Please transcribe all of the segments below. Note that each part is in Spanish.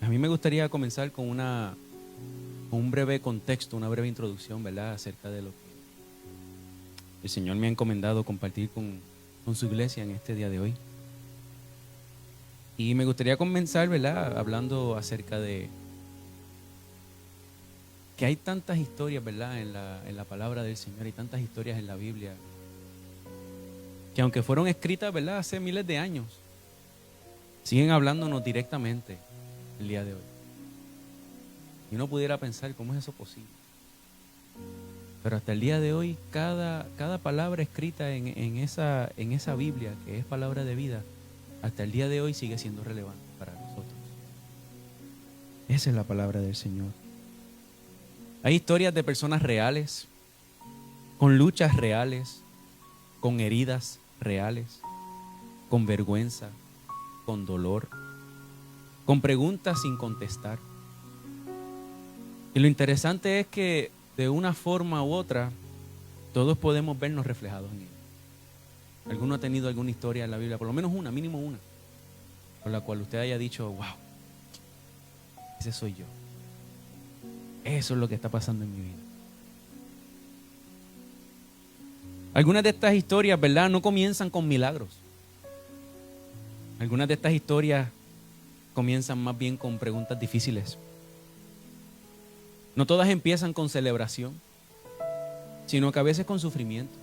mí me gustaría comenzar con un breve contexto, una breve introducción, ¿verdad?, acerca de lo que el Señor me ha encomendado compartir con su iglesia en este día de hoy. Y me gustaría comenzar, ¿verdad?, hablando acerca de que hay tantas historias, ¿verdad?, en la palabra del Señor, hay tantas historias en la Biblia, que aunque fueron escritas, ¿verdad?, hace miles de años, siguen hablándonos directamente el día de hoy. Y uno pudiera pensar, ¿cómo es eso posible? Pero hasta el día de hoy, cada palabra escrita en esa Biblia, que es palabra de vida, hasta el día de hoy sigue siendo relevante para nosotros. Esa es la palabra del Señor. Hay historias de personas reales, con luchas reales, con heridas reales, con vergüenza, con dolor, con preguntas sin contestar. Y lo interesante es que de una forma u otra, todos podemos vernos reflejados en ella. ¿Alguno ha tenido alguna historia en la Biblia? Por lo menos una, mínimo una, por la cual usted haya dicho, wow, ese soy yo. Eso es lo que está pasando en mi vida. Algunas de estas historias, ¿verdad?, no comienzan con milagros. Algunas de estas historias comienzan más bien con preguntas difíciles. No todas empiezan con celebración, sino que a veces con sufrimiento.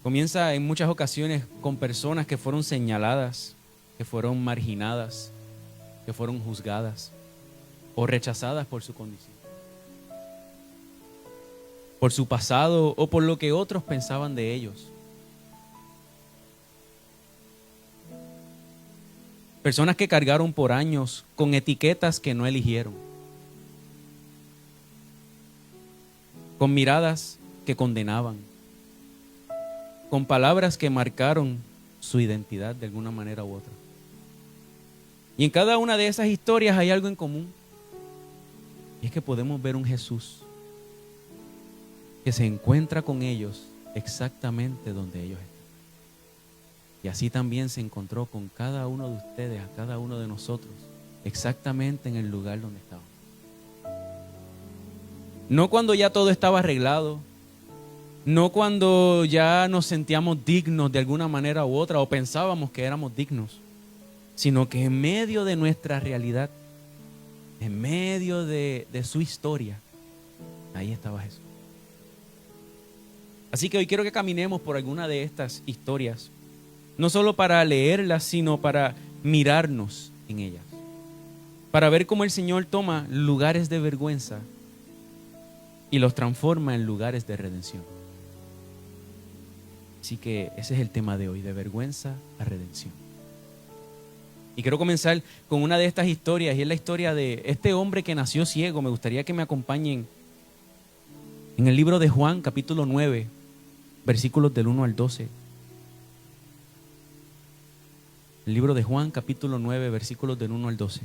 Comienza en muchas ocasiones con personas que fueron señaladas, que fueron marginadas, que fueron juzgadas o rechazadas por su condición, por su pasado o por lo que otros pensaban de ellos. Personas que cargaron por años con etiquetas que no eligieron, con miradas que condenaban, con palabras que marcaron su identidad de alguna manera u otra. Y en cada una de esas historias hay algo en común, y es que podemos ver un Jesús que se encuentra con ellos exactamente donde ellos están. Y así también se encontró con cada uno de ustedes, a cada uno de nosotros, exactamente en el lugar donde estábamos. No cuando ya todo estaba arreglado, no cuando ya nos sentíamos dignos de alguna manera u otra o pensábamos que éramos dignos, sino que en medio de nuestra realidad, en medio de su historia, ahí estaba Jesús. Así que hoy quiero que caminemos por alguna de estas historias, no solo para leerlas, sino para mirarnos en ellas, para ver cómo el Señor toma lugares de vergüenza y los transforma en lugares de redención. Así que ese es el tema de hoy, de vergüenza a redención. Y quiero comenzar con una de estas historias, y es la historia de este hombre que nació ciego. Me gustaría que me acompañen en el libro de Juan, capítulo 9, versículos del 1 al 12. El libro de Juan, capítulo 9, versículos del 1 al 12.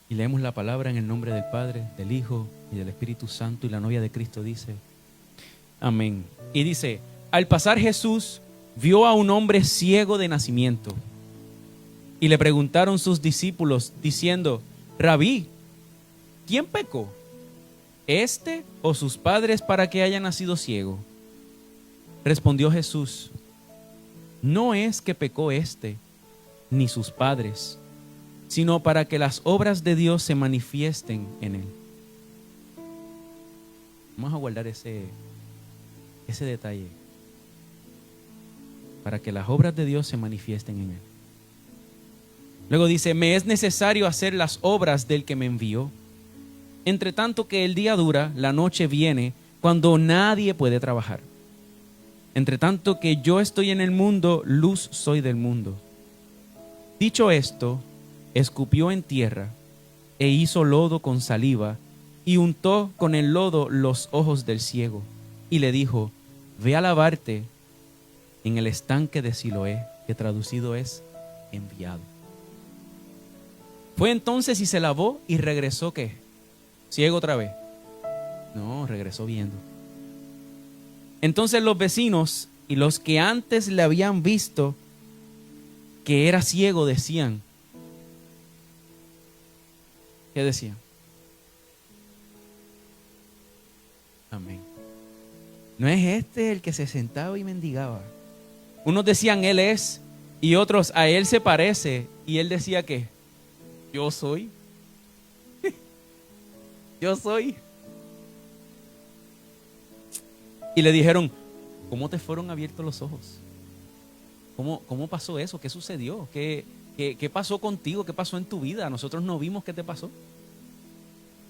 Y leemos la palabra en el nombre del Padre, del Hijo y del Espíritu Santo. Y la novia de Cristo dice, amén. Y dice, al pasar Jesús vio a un hombre ciego de nacimiento. Y le preguntaron sus discípulos, diciendo, Rabí, ¿quién pecó? ¿Este o sus padres para que haya nacido ciego? Respondió Jesús, no es que pecó este, ni sus padres, sino para que las obras de Dios se manifiesten en él. Vamos a guardar ese detalle. Para que las obras de Dios se manifiesten en él. Luego dice, me es necesario hacer las obras del que me envió. Entre tanto que el día dura, la noche viene, cuando nadie puede trabajar. Entre tanto que yo estoy en el mundo, luz soy del mundo. Dicho esto, escupió en tierra e hizo lodo con saliva y untó con el lodo los ojos del ciego y le dijo, ve a lavarte en el estanque de Siloé, que traducido es enviado. Fue entonces y se lavó y regresó, ¿qué? ¿Ciego otra vez? No, regresó viendo. Entonces los vecinos y los que antes le habían visto que era ciego decían. ¿Qué decían? Amén. ¿No es este el que se sentaba y mendigaba? Unos decían, él es, y otros, a él se parece. Y él decía que, yo soy. Yo soy. Y le dijeron, ¿cómo te fueron abiertos los ojos? ¿Cómo pasó eso? ¿Qué sucedió? ¿Qué pasó contigo? ¿Qué pasó en tu vida? Nosotros no vimos qué te pasó.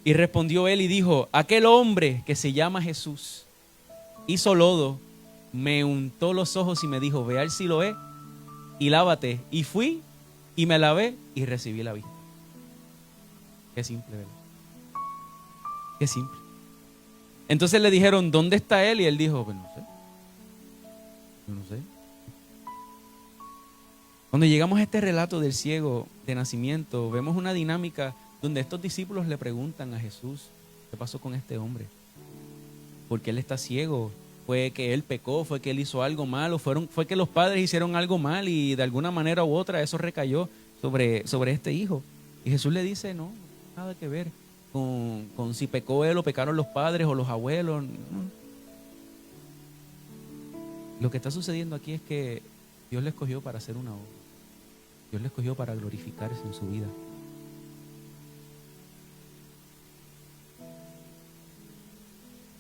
Y respondió él y dijo, aquel hombre que se llama Jesús hizo lodo, me untó los ojos y me dijo, ve al Siloé y lávate. Y fui y me lavé y recibí la vista. Qué simple, ¿verdad? Qué simple. Entonces le dijeron, ¿dónde está él? Y él dijo, pues no sé. Yo no sé. Cuando llegamos a este relato del ciego de nacimiento, vemos una dinámica donde estos discípulos le preguntan a Jesús, ¿qué pasó con este hombre? ¿Por qué él está ciego? ¿Fue que él pecó? ¿Fue que él hizo algo malo? ¿Fue que los padres hicieron algo mal y de alguna manera u otra eso recayó sobre este hijo? Y Jesús le dice, no, nada que ver con si pecó él o pecaron los padres o los abuelos. No. Lo que está sucediendo aquí es que Dios le escogió para hacer una obra. Dios le escogió para glorificarse en su vida.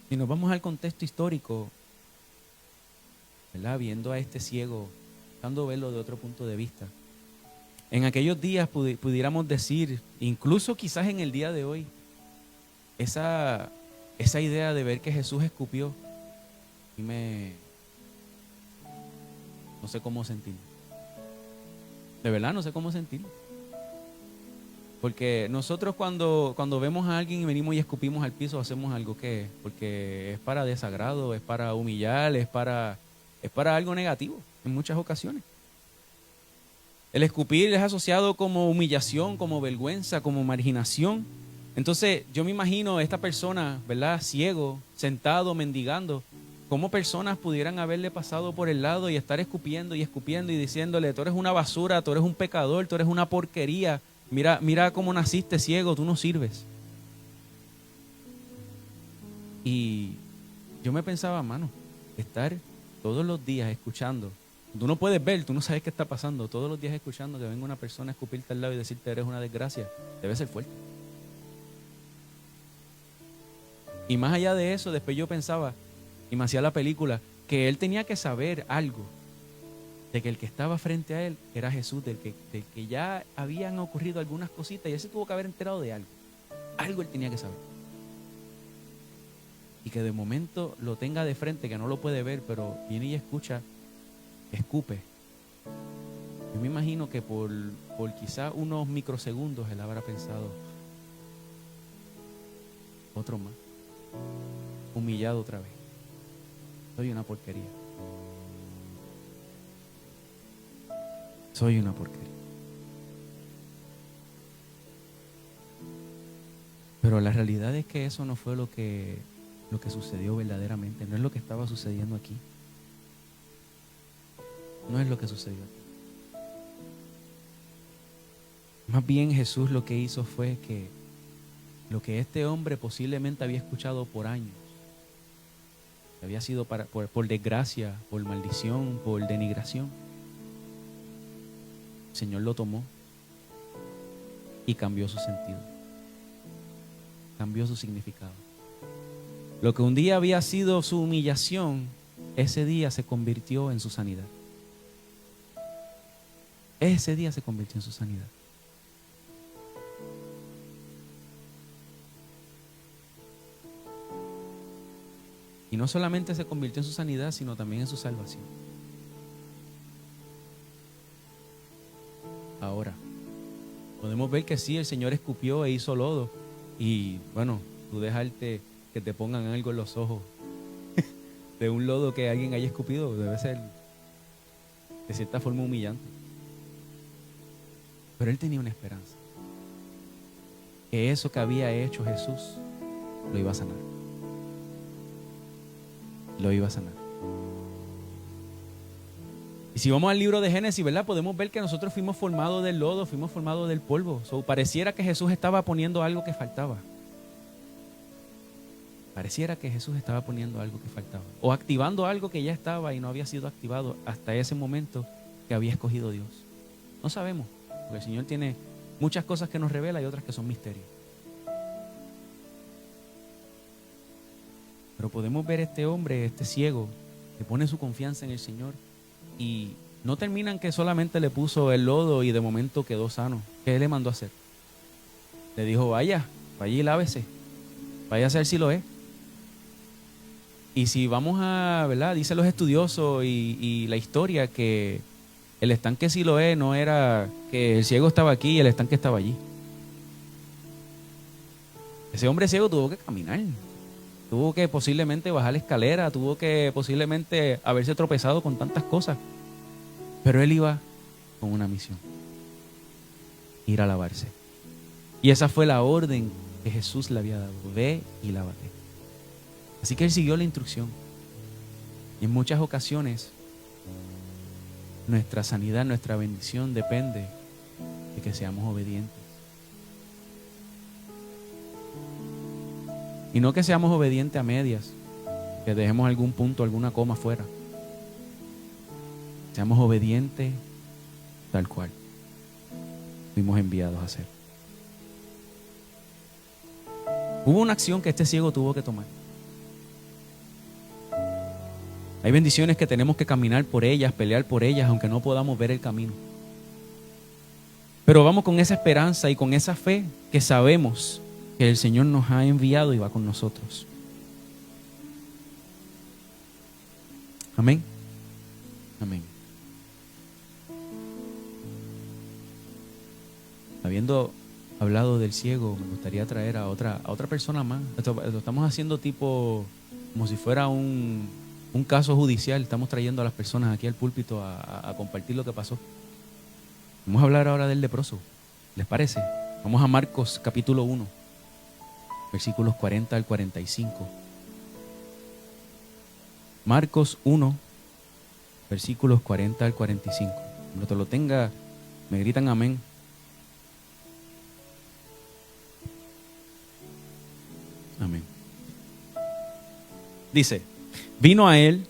Si nos vamos al contexto histórico, ¿verdad? Viendo a este ciego, tratando de verlo de otro punto de vista. En aquellos días pudiéramos decir, incluso quizás en el día de hoy, esa idea de ver que Jesús escupió, y no sé cómo sentirlo. De verdad no sé cómo sentirlo. Porque nosotros cuando vemos a alguien y venimos y escupimos al piso, hacemos algo que porque es para desagrado, es para humillar, es para algo negativo en muchas ocasiones. El escupir es asociado como humillación, como vergüenza, como marginación. Entonces yo me imagino esta persona, ¿verdad? Ciego, sentado, mendigando. ¿Cómo personas pudieran haberle pasado por el lado y estar escupiendo y diciéndole, tú eres una basura, tú eres un pecador, tú eres una porquería? Mira cómo naciste ciego, tú no sirves. Y yo me pensaba, mano, estar todos los días escuchando. Tú no puedes ver, tú no sabes qué está pasando. Todos los días escuchando que venga una persona a escupirte al lado y decirte eres una desgracia. Debe ser fuerte. Y más allá de eso, después yo pensaba, y me hacía la película, que él tenía que saber algo. De que el que estaba frente a él era Jesús, del que ya habían ocurrido algunas cositas y él se tuvo que haber enterado de algo. Algo él tenía que saber. Y que de momento lo tenga de frente, que no lo puede ver, pero viene y escucha, escupe. Yo me imagino que por quizá unos microsegundos él habrá pensado, otro más, humillado otra vez. Soy una porquería. Soy una porquería. Pero la realidad es que eso no fue lo que sucedió verdaderamente. No es lo que estaba sucediendo aquí. No es lo que sucedió aquí. Más bien Jesús lo que hizo fue que lo que este hombre posiblemente había escuchado por años, había sido por desgracia, por maldición, por denigración, el Señor lo tomó y cambió su sentido, cambió su significado. Lo que un día había sido su humillación, ese día se convirtió en su sanidad. Ese día se convirtió en su sanidad. Y no solamente se convirtió en su sanidad, sino también en su salvación. Ahora, podemos ver que sí, el Señor escupió e hizo lodo. Y bueno, tú dejarte que te pongan algo en los ojos de un lodo que alguien haya escupido, debe ser de cierta forma humillante. Pero él tenía una esperanza. Que eso que había hecho Jesús lo iba a sanar. Lo iba a sanar. Y si vamos al libro de Génesis, ¿verdad? Podemos ver que nosotros fuimos formados del lodo, fuimos formados del polvo. Pareciera que Jesús estaba poniendo algo que faltaba. Pareciera que Jesús estaba poniendo algo que faltaba. O activando algo que ya estaba y no había sido activado hasta ese momento que había escogido Dios. No sabemos, porque el Señor tiene muchas cosas que nos revela y otras que son misterios. Pero podemos ver este hombre, este ciego, que pone su confianza en el Señor y no terminan que solamente le puso el lodo y de momento quedó sano. ¿Qué le mandó a hacer? Le dijo, vaya y lávese, vaya a hacer Siloé. Y si vamos a, ¿verdad? Dicen los estudiosos y la historia que el estanque Siloé no era que el ciego estaba aquí y el estanque estaba allí. Ese hombre ciego tuvo que caminar. Tuvo que posiblemente bajar la escalera, tuvo que posiblemente haberse tropezado con tantas cosas. Pero él iba con una misión: ir a lavarse. Y esa fue la orden que Jesús le había dado: ve y lávate. Así que él siguió la instrucción. Y en muchas ocasiones nuestra sanidad, nuestra bendición depende de que seamos obedientes. Y no que seamos obedientes a medias, que dejemos algún punto, alguna coma fuera. Seamos obedientes tal cual fuimos enviados a hacer. Hubo una acción que este ciego tuvo que tomar. Hay bendiciones que tenemos que caminar por ellas, pelear por ellas, aunque no podamos ver el camino. Pero vamos con esa esperanza y con esa fe que sabemos que el Señor nos ha enviado y va con nosotros. Amén. Amén. Habiendo hablado del ciego, me gustaría traer a otra persona más. Lo estamos haciendo tipo como si fuera un caso judicial. Estamos trayendo a las personas aquí al púlpito a compartir lo que pasó. Vamos a hablar ahora del leproso. ¿Les parece? Vamos a Marcos capítulo 1, versículos 40 al 45. Marcos 1, versículos 40 al 45. Cuando te lo tenga, me gritan amén. Amén. Dice: vino a él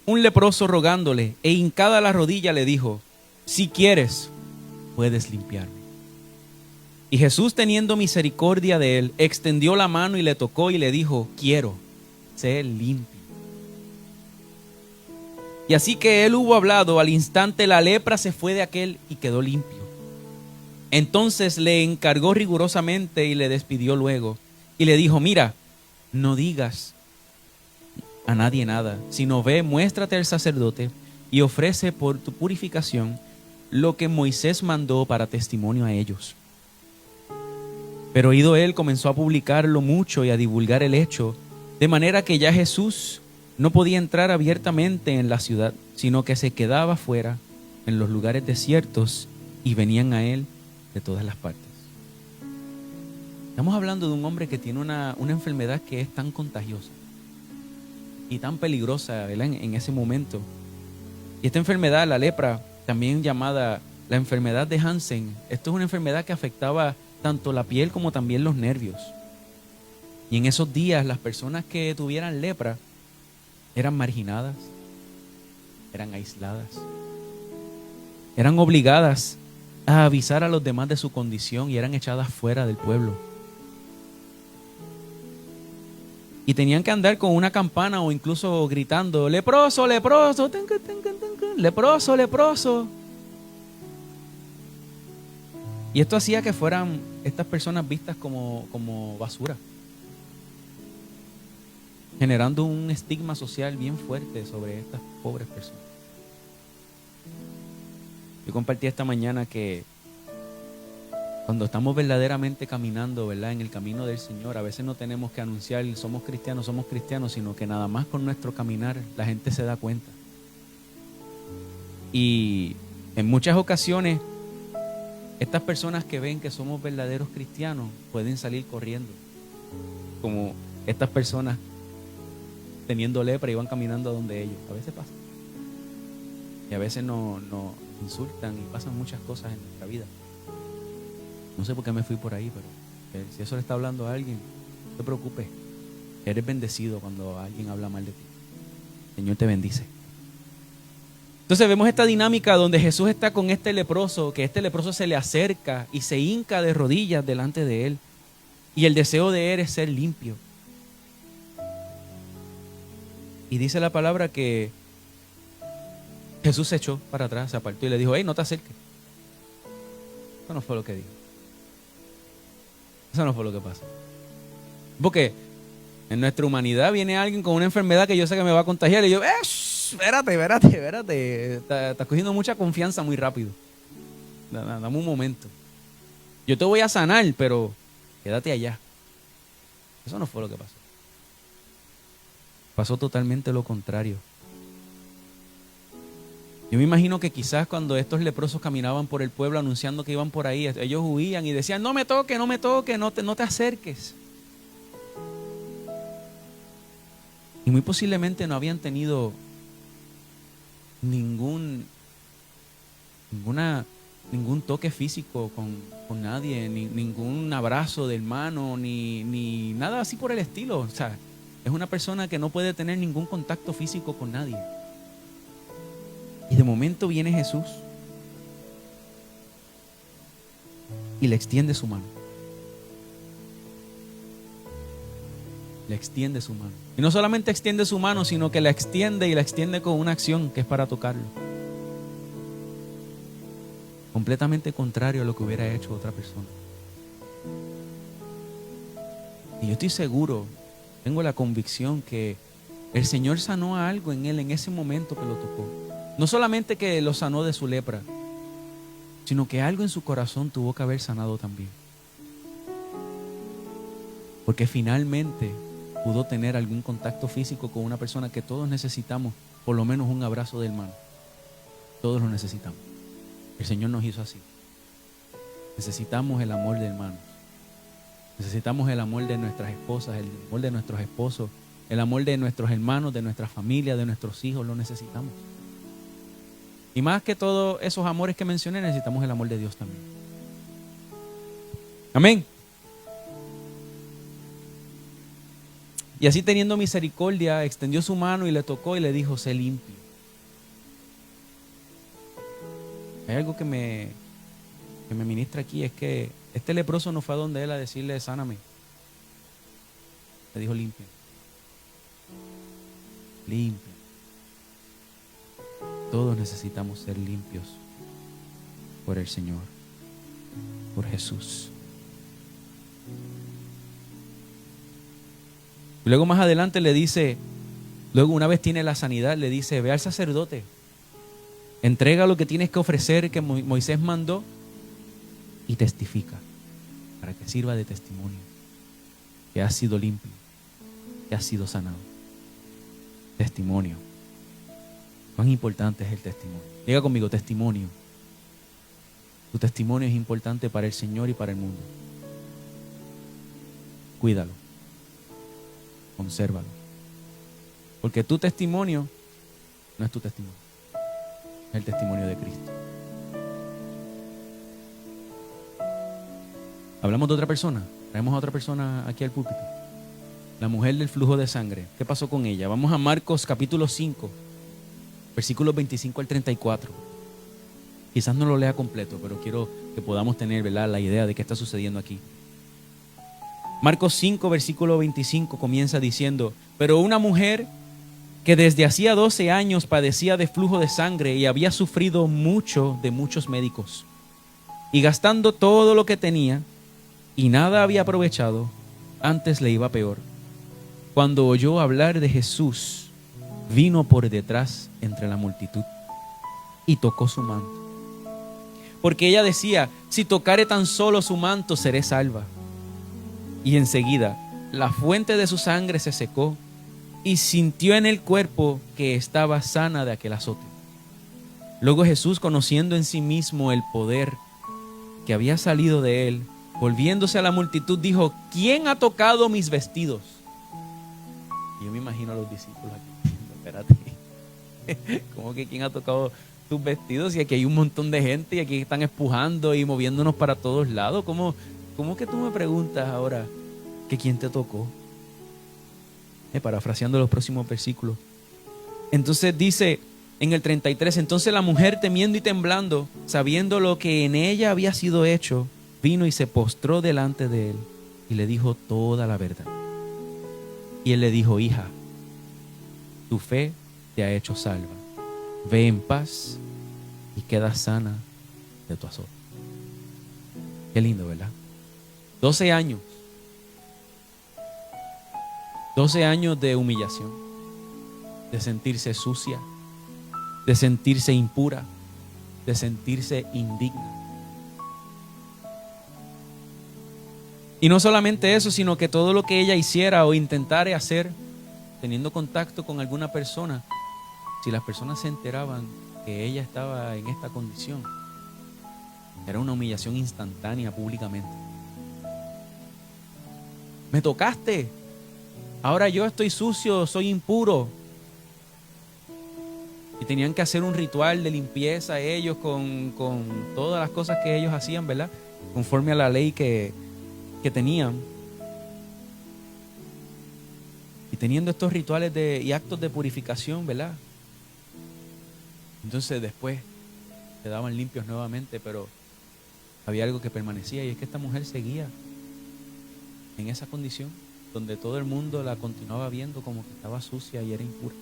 un leproso rogándole, e hincada la rodilla le dijo: si quieres, puedes limpiarme. Y Jesús, teniendo misericordia de él, extendió la mano y le tocó y le dijo: quiero, sé limpio. Y así que él hubo hablado, al instante la lepra se fue de aquel y quedó limpio. Entonces le encargó rigurosamente y le despidió luego. Y le dijo: mira, no digas a nadie nada, sino ve, muéstrate al sacerdote y ofrece por tu purificación lo que Moisés mandó para testimonio a ellos. Pero oído él, comenzó a publicarlo mucho y a divulgar el hecho, de manera que ya Jesús no podía entrar abiertamente en la ciudad, sino que se quedaba fuera en los lugares desiertos y venían a él de todas las partes. Estamos hablando de un hombre que tiene una enfermedad que es tan contagiosa y tan peligrosa, ¿verdad? En ese momento. Y esta enfermedad, la lepra, también llamada la enfermedad de Hansen, esto es una enfermedad que afectaba tanto la piel como también los nervios. Y en esos días las personas que tuvieran lepra eran marginadas, eran aisladas, eran obligadas a avisar a los demás de su condición y eran echadas fuera del pueblo. Y tenían que andar con una campana o incluso gritando: leproso, leproso, leproso, leproso. Y esto hacía que fueran estas personas vistas como basura, generando un estigma social bien fuerte sobre estas pobres personas. Yo compartí esta mañana que cuando estamos verdaderamente caminando, ¿verdad?, en el camino del Señor, a veces no tenemos que anunciar somos cristianos, sino que nada más con nuestro caminar la gente se da cuenta. Y en muchas ocasiones estas personas que ven que somos verdaderos cristianos pueden salir corriendo, como estas personas teniendo lepra y van caminando a donde ellos. A veces pasa. Y a veces nos insultan y pasan muchas cosas en nuestra vida. No sé por qué me fui por ahí, pero si eso le está hablando a alguien, no te preocupes. Eres bendecido cuando alguien habla mal de ti. El Señor te bendice. Entonces vemos esta dinámica donde Jesús está con este leproso, que este leproso se le acerca y se hinca de rodillas delante de él. Y el deseo de él es ser limpio. Y dice la palabra que Jesús se echó para atrás, se apartó y le dijo: hey, no te acerques. Eso no fue lo que dijo. Eso no fue lo que pasó. Porque en nuestra humanidad viene alguien con una enfermedad que yo sé que me va a contagiar y yo, espérate. Estás cogiendo mucha confianza muy rápido. Dame un momento. Yo te voy a sanar, pero quédate allá. Eso no fue lo que pasó. Pasó totalmente lo contrario. Yo me imagino que quizás cuando estos leprosos caminaban por el pueblo anunciando que iban por ahí, ellos huían y decían: no me toques, no te acerques. Y muy posiblemente no habían tenido ningún toque físico con nadie, ningún abrazo de hermano, ni nada así por el estilo. O sea, es una persona que no puede tener ningún contacto físico con nadie. Y de momento viene Jesús y le extiende su mano. Le extiende su mano. Y no solamente extiende su mano, sino que la extiende y la extiende con una acción que es para tocarlo. Completamente contrario a lo que hubiera hecho otra persona. Y yo estoy seguro, tengo la convicción que el Señor sanó a algo en él en ese momento que lo tocó. No solamente que lo sanó de su lepra, sino que algo en su corazón tuvo que haber sanado también. Porque finalmente pudo tener algún contacto físico con una persona que todos necesitamos, por lo menos un abrazo de hermano. Todos lo necesitamos. El Señor nos hizo así. Necesitamos el amor de hermanos. Necesitamos el amor de nuestras esposas, el amor de nuestros esposos, el amor de nuestros hermanos, de nuestra familia, de nuestros hijos. Lo necesitamos. Y más que todos esos amores que mencioné, necesitamos el amor de Dios también. Amén. Y así, teniendo misericordia, extendió su mano y le tocó y le dijo: sé limpio. Hay algo que me ministra aquí, es que este leproso no fue a donde él a decirle: sáname. Le dijo: limpia. Limpia. Todos necesitamos ser limpios por el Señor, por Jesús. Y luego más adelante le dice, luego una vez tiene la sanidad, le dice: ve al sacerdote, entrega lo que tienes que ofrecer que Moisés mandó y testifica, para que sirva de testimonio que has sido limpio, que has sido sanado. Testimonio. Cuán importante es el testimonio. Diga conmigo: testimonio. Tu testimonio es importante para el Señor y para el mundo. Cuídalo. Consérvalo. Porque tu testimonio no es tu testimonio, es el testimonio de Cristo. Hablamos de otra persona. Traemos a otra persona aquí al púlpito. La mujer del flujo de sangre. ¿Qué pasó con ella? Vamos a Marcos capítulo 5, versículos 25 al 34. Quizás no lo lea completo, pero quiero que podamos tener, ¿verdad?, la idea de qué está sucediendo aquí. Marcos 5, versículo 25 comienza diciendo: pero una mujer que desde hacía 12 años padecía de flujo de sangre y había sufrido mucho de muchos médicos, y gastando todo lo que tenía y nada había aprovechado, antes le iba peor. Cuando oyó hablar de Jesús, vino por detrás entre la multitud y tocó su manto. Porque ella decía: si tocare tan solo su manto, seré salva. Y enseguida la fuente de su sangre se secó y sintió en el cuerpo que estaba sana de aquel azote. Luego Jesús, conociendo en sí mismo el poder que había salido de él, volviéndose a la multitud, dijo: ¿quién ha tocado mis vestidos? Y yo me imagino a los discípulos aquí diciendo: espérate, ¿cómo que quién ha tocado tus vestidos y aquí hay un montón de gente y aquí están empujando y moviéndonos para todos lados? ¿Cómo que tú me preguntas ahora que quién te tocó? Parafraseando los próximos versículos. Entonces dice en el 33, entonces la mujer, temiendo y temblando, sabiendo lo que en ella había sido hecho, vino y se postró delante de él y le dijo toda la verdad. Y él le dijo: hija, tu fe te ha hecho salva. Ve en paz y queda sana de tu azote. Qué lindo, ¿verdad? 12 años. 12 años de humillación, de sentirse sucia, de sentirse impura, de sentirse indigna. Y no solamente eso, sino que todo lo que ella hiciera o intentara hacer, teniendo contacto con alguna persona, si las personas se enteraban que ella estaba en esta condición, era una humillación instantánea públicamente. Me tocaste, ahora yo estoy sucio, soy impuro. Y tenían que hacer un ritual de limpieza ellos con todas las cosas que ellos hacían, ¿verdad? Conforme a la ley que tenían. Y teniendo estos rituales y actos de purificación, ¿verdad? Entonces después quedaban limpios nuevamente, pero había algo que permanecía, y es que esta mujer seguía en esa condición donde todo el mundo la continuaba viendo como que estaba sucia y era impura.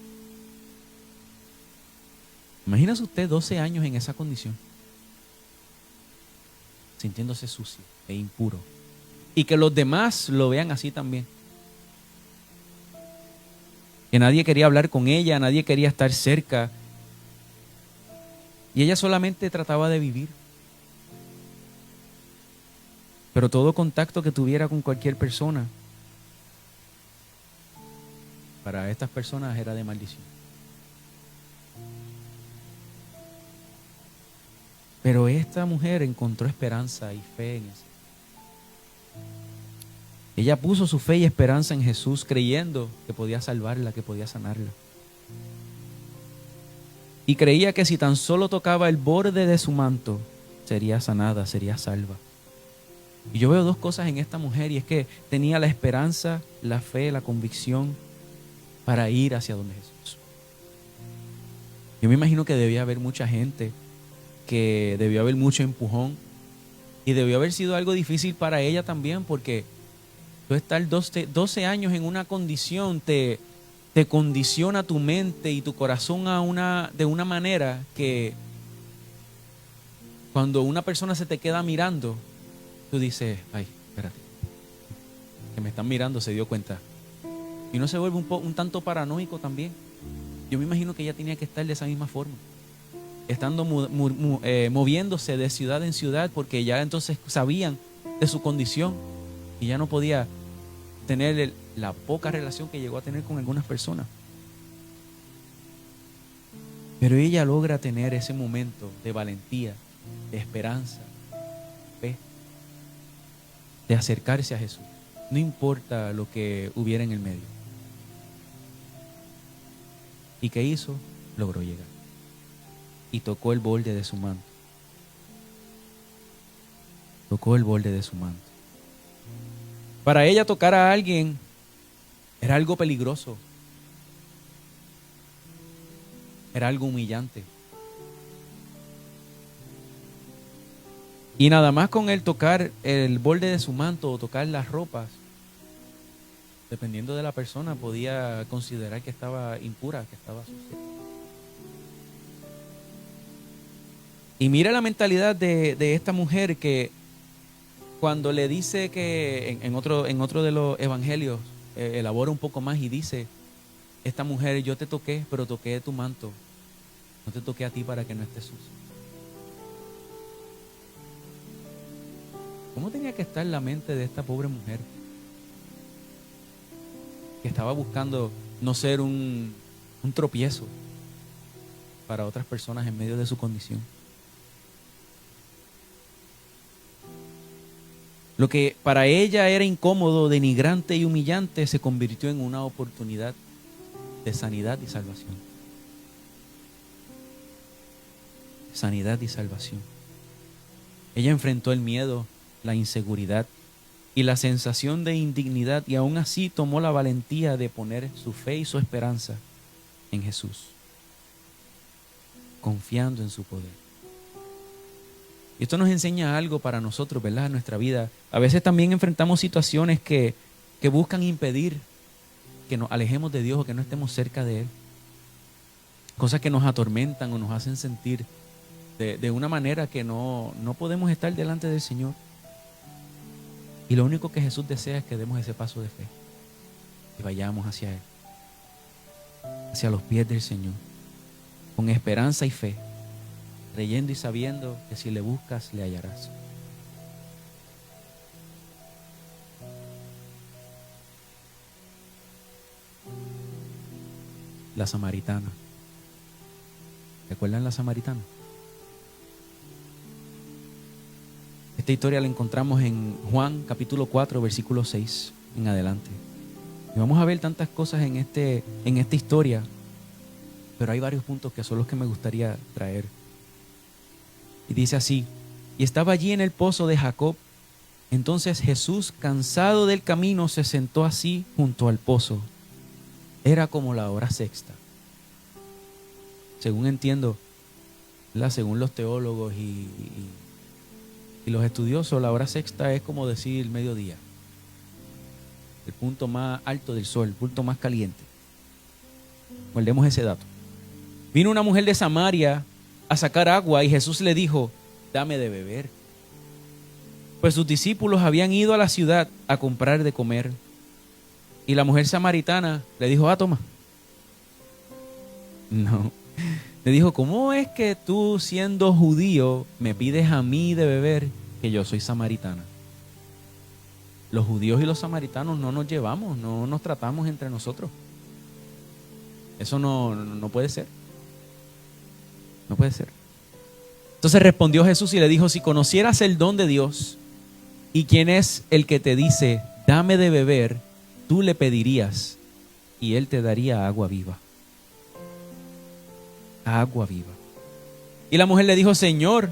Imagínese usted 12 años en esa condición, sintiéndose sucio e impuro, y que los demás lo vean así también. Que nadie quería hablar con ella, nadie quería estar cerca, y ella solamente trataba de vivir. Pero todo contacto que tuviera con cualquier persona, para estas personas era de maldición. Pero esta mujer encontró esperanza y fe en eso. Ella puso su fe y esperanza en Jesús, creyendo que podía salvarla, que podía sanarla. Y creía que si tan solo tocaba el borde de su manto, sería sanada, sería salva. Y yo veo dos cosas en esta mujer, y es que tenía la esperanza, la fe, la convicción para ir hacia donde Jesús. Yo me imagino que debía haber mucha gente, que debió haber mucho empujón, y debió haber sido algo difícil para ella también, porque tú estar 12 años en una condición te condiciona tu mente y tu corazón de una manera que cuando una persona se te queda mirando, tú dices: ay, espérate, que me están mirando, se dio cuenta. Y uno se vuelve un tanto paranoico también. Yo me imagino que ella tenía que estar de esa misma forma, estando moviéndose de ciudad en ciudad, porque ya entonces sabían de su condición y ya no podía tener la poca relación que llegó a tener con algunas personas. Pero ella logra tener ese momento de valentía, de esperanza, fe, de acercarse a Jesús, no importa lo que hubiera en el medio. ¿Y qué hizo? Logró llegar y tocó el borde de su manto. Tocó el borde de su manto. Para ella, tocar a alguien era algo peligroso, era algo humillante. Y nada más con el tocar el borde de su manto o tocar las ropas, dependiendo de la persona, podía considerar que estaba impura, que estaba sucia. Y mira la mentalidad de esta mujer, que cuando le dice que en otro de los evangelios elabora un poco más y dice: esta mujer, yo te toqué, pero toqué tu manto, no te toqué a ti para que no estés sucio. ¿Cómo tenía que estar la mente de esta pobre mujer, que estaba buscando no ser un tropiezo para otras personas en medio de su condición? Lo que para ella era incómodo, denigrante y humillante, se convirtió en una oportunidad de sanidad y salvación. sanidad y salvación. Ella enfrentó el miedo, la inseguridad y la sensación de indignidad, y aún así tomó la valentía de poner su fe y su esperanza en Jesús, confiando en su poder. Y esto nos enseña algo para nosotros, ¿verdad? En nuestra vida. A veces también enfrentamos situaciones que buscan impedir que nos alejemos de Dios o que no estemos cerca de Él. Cosas que nos atormentan o nos hacen sentir de una manera que no podemos estar delante del Señor. Y lo único que Jesús desea es que demos ese paso de fe y vayamos hacia Él, hacia los pies del Señor, con esperanza y fe, creyendo y sabiendo que si le buscas, le hallarás. La samaritana. ¿Recuerdan la samaritana? Esta historia la encontramos en Juan capítulo 4, versículo 6 en adelante. Y vamos a ver tantas cosas en esta historia, pero hay varios puntos que son los que me gustaría traer. Y dice así: y estaba allí en el pozo de Jacob. Entonces Jesús, cansado del camino, se sentó así junto al pozo. Era como la hora sexta. Según entiendo, según los teólogos y los estudiosos, la hora sexta es como decir mediodía. El punto más alto del sol, el punto más caliente. Guardemos ese dato. Vino una mujer de Samaria a sacar agua y Jesús le dijo: dame de beber. Pues sus discípulos habían ido a la ciudad a comprar de comer. Y la mujer samaritana le dijo: toma. No. Le dijo: ¿cómo es que tú, siendo judío, me pides a mí de beber, que yo soy samaritana? Los judíos y los samaritanos no nos llevamos, no nos tratamos entre nosotros. Eso no puede ser. No puede ser. Entonces respondió Jesús y le dijo: si conocieras el don de Dios y quién es el que te dice, dame de beber, tú le pedirías y él te daría agua viva. Agua viva. Y la mujer le dijo: Señor,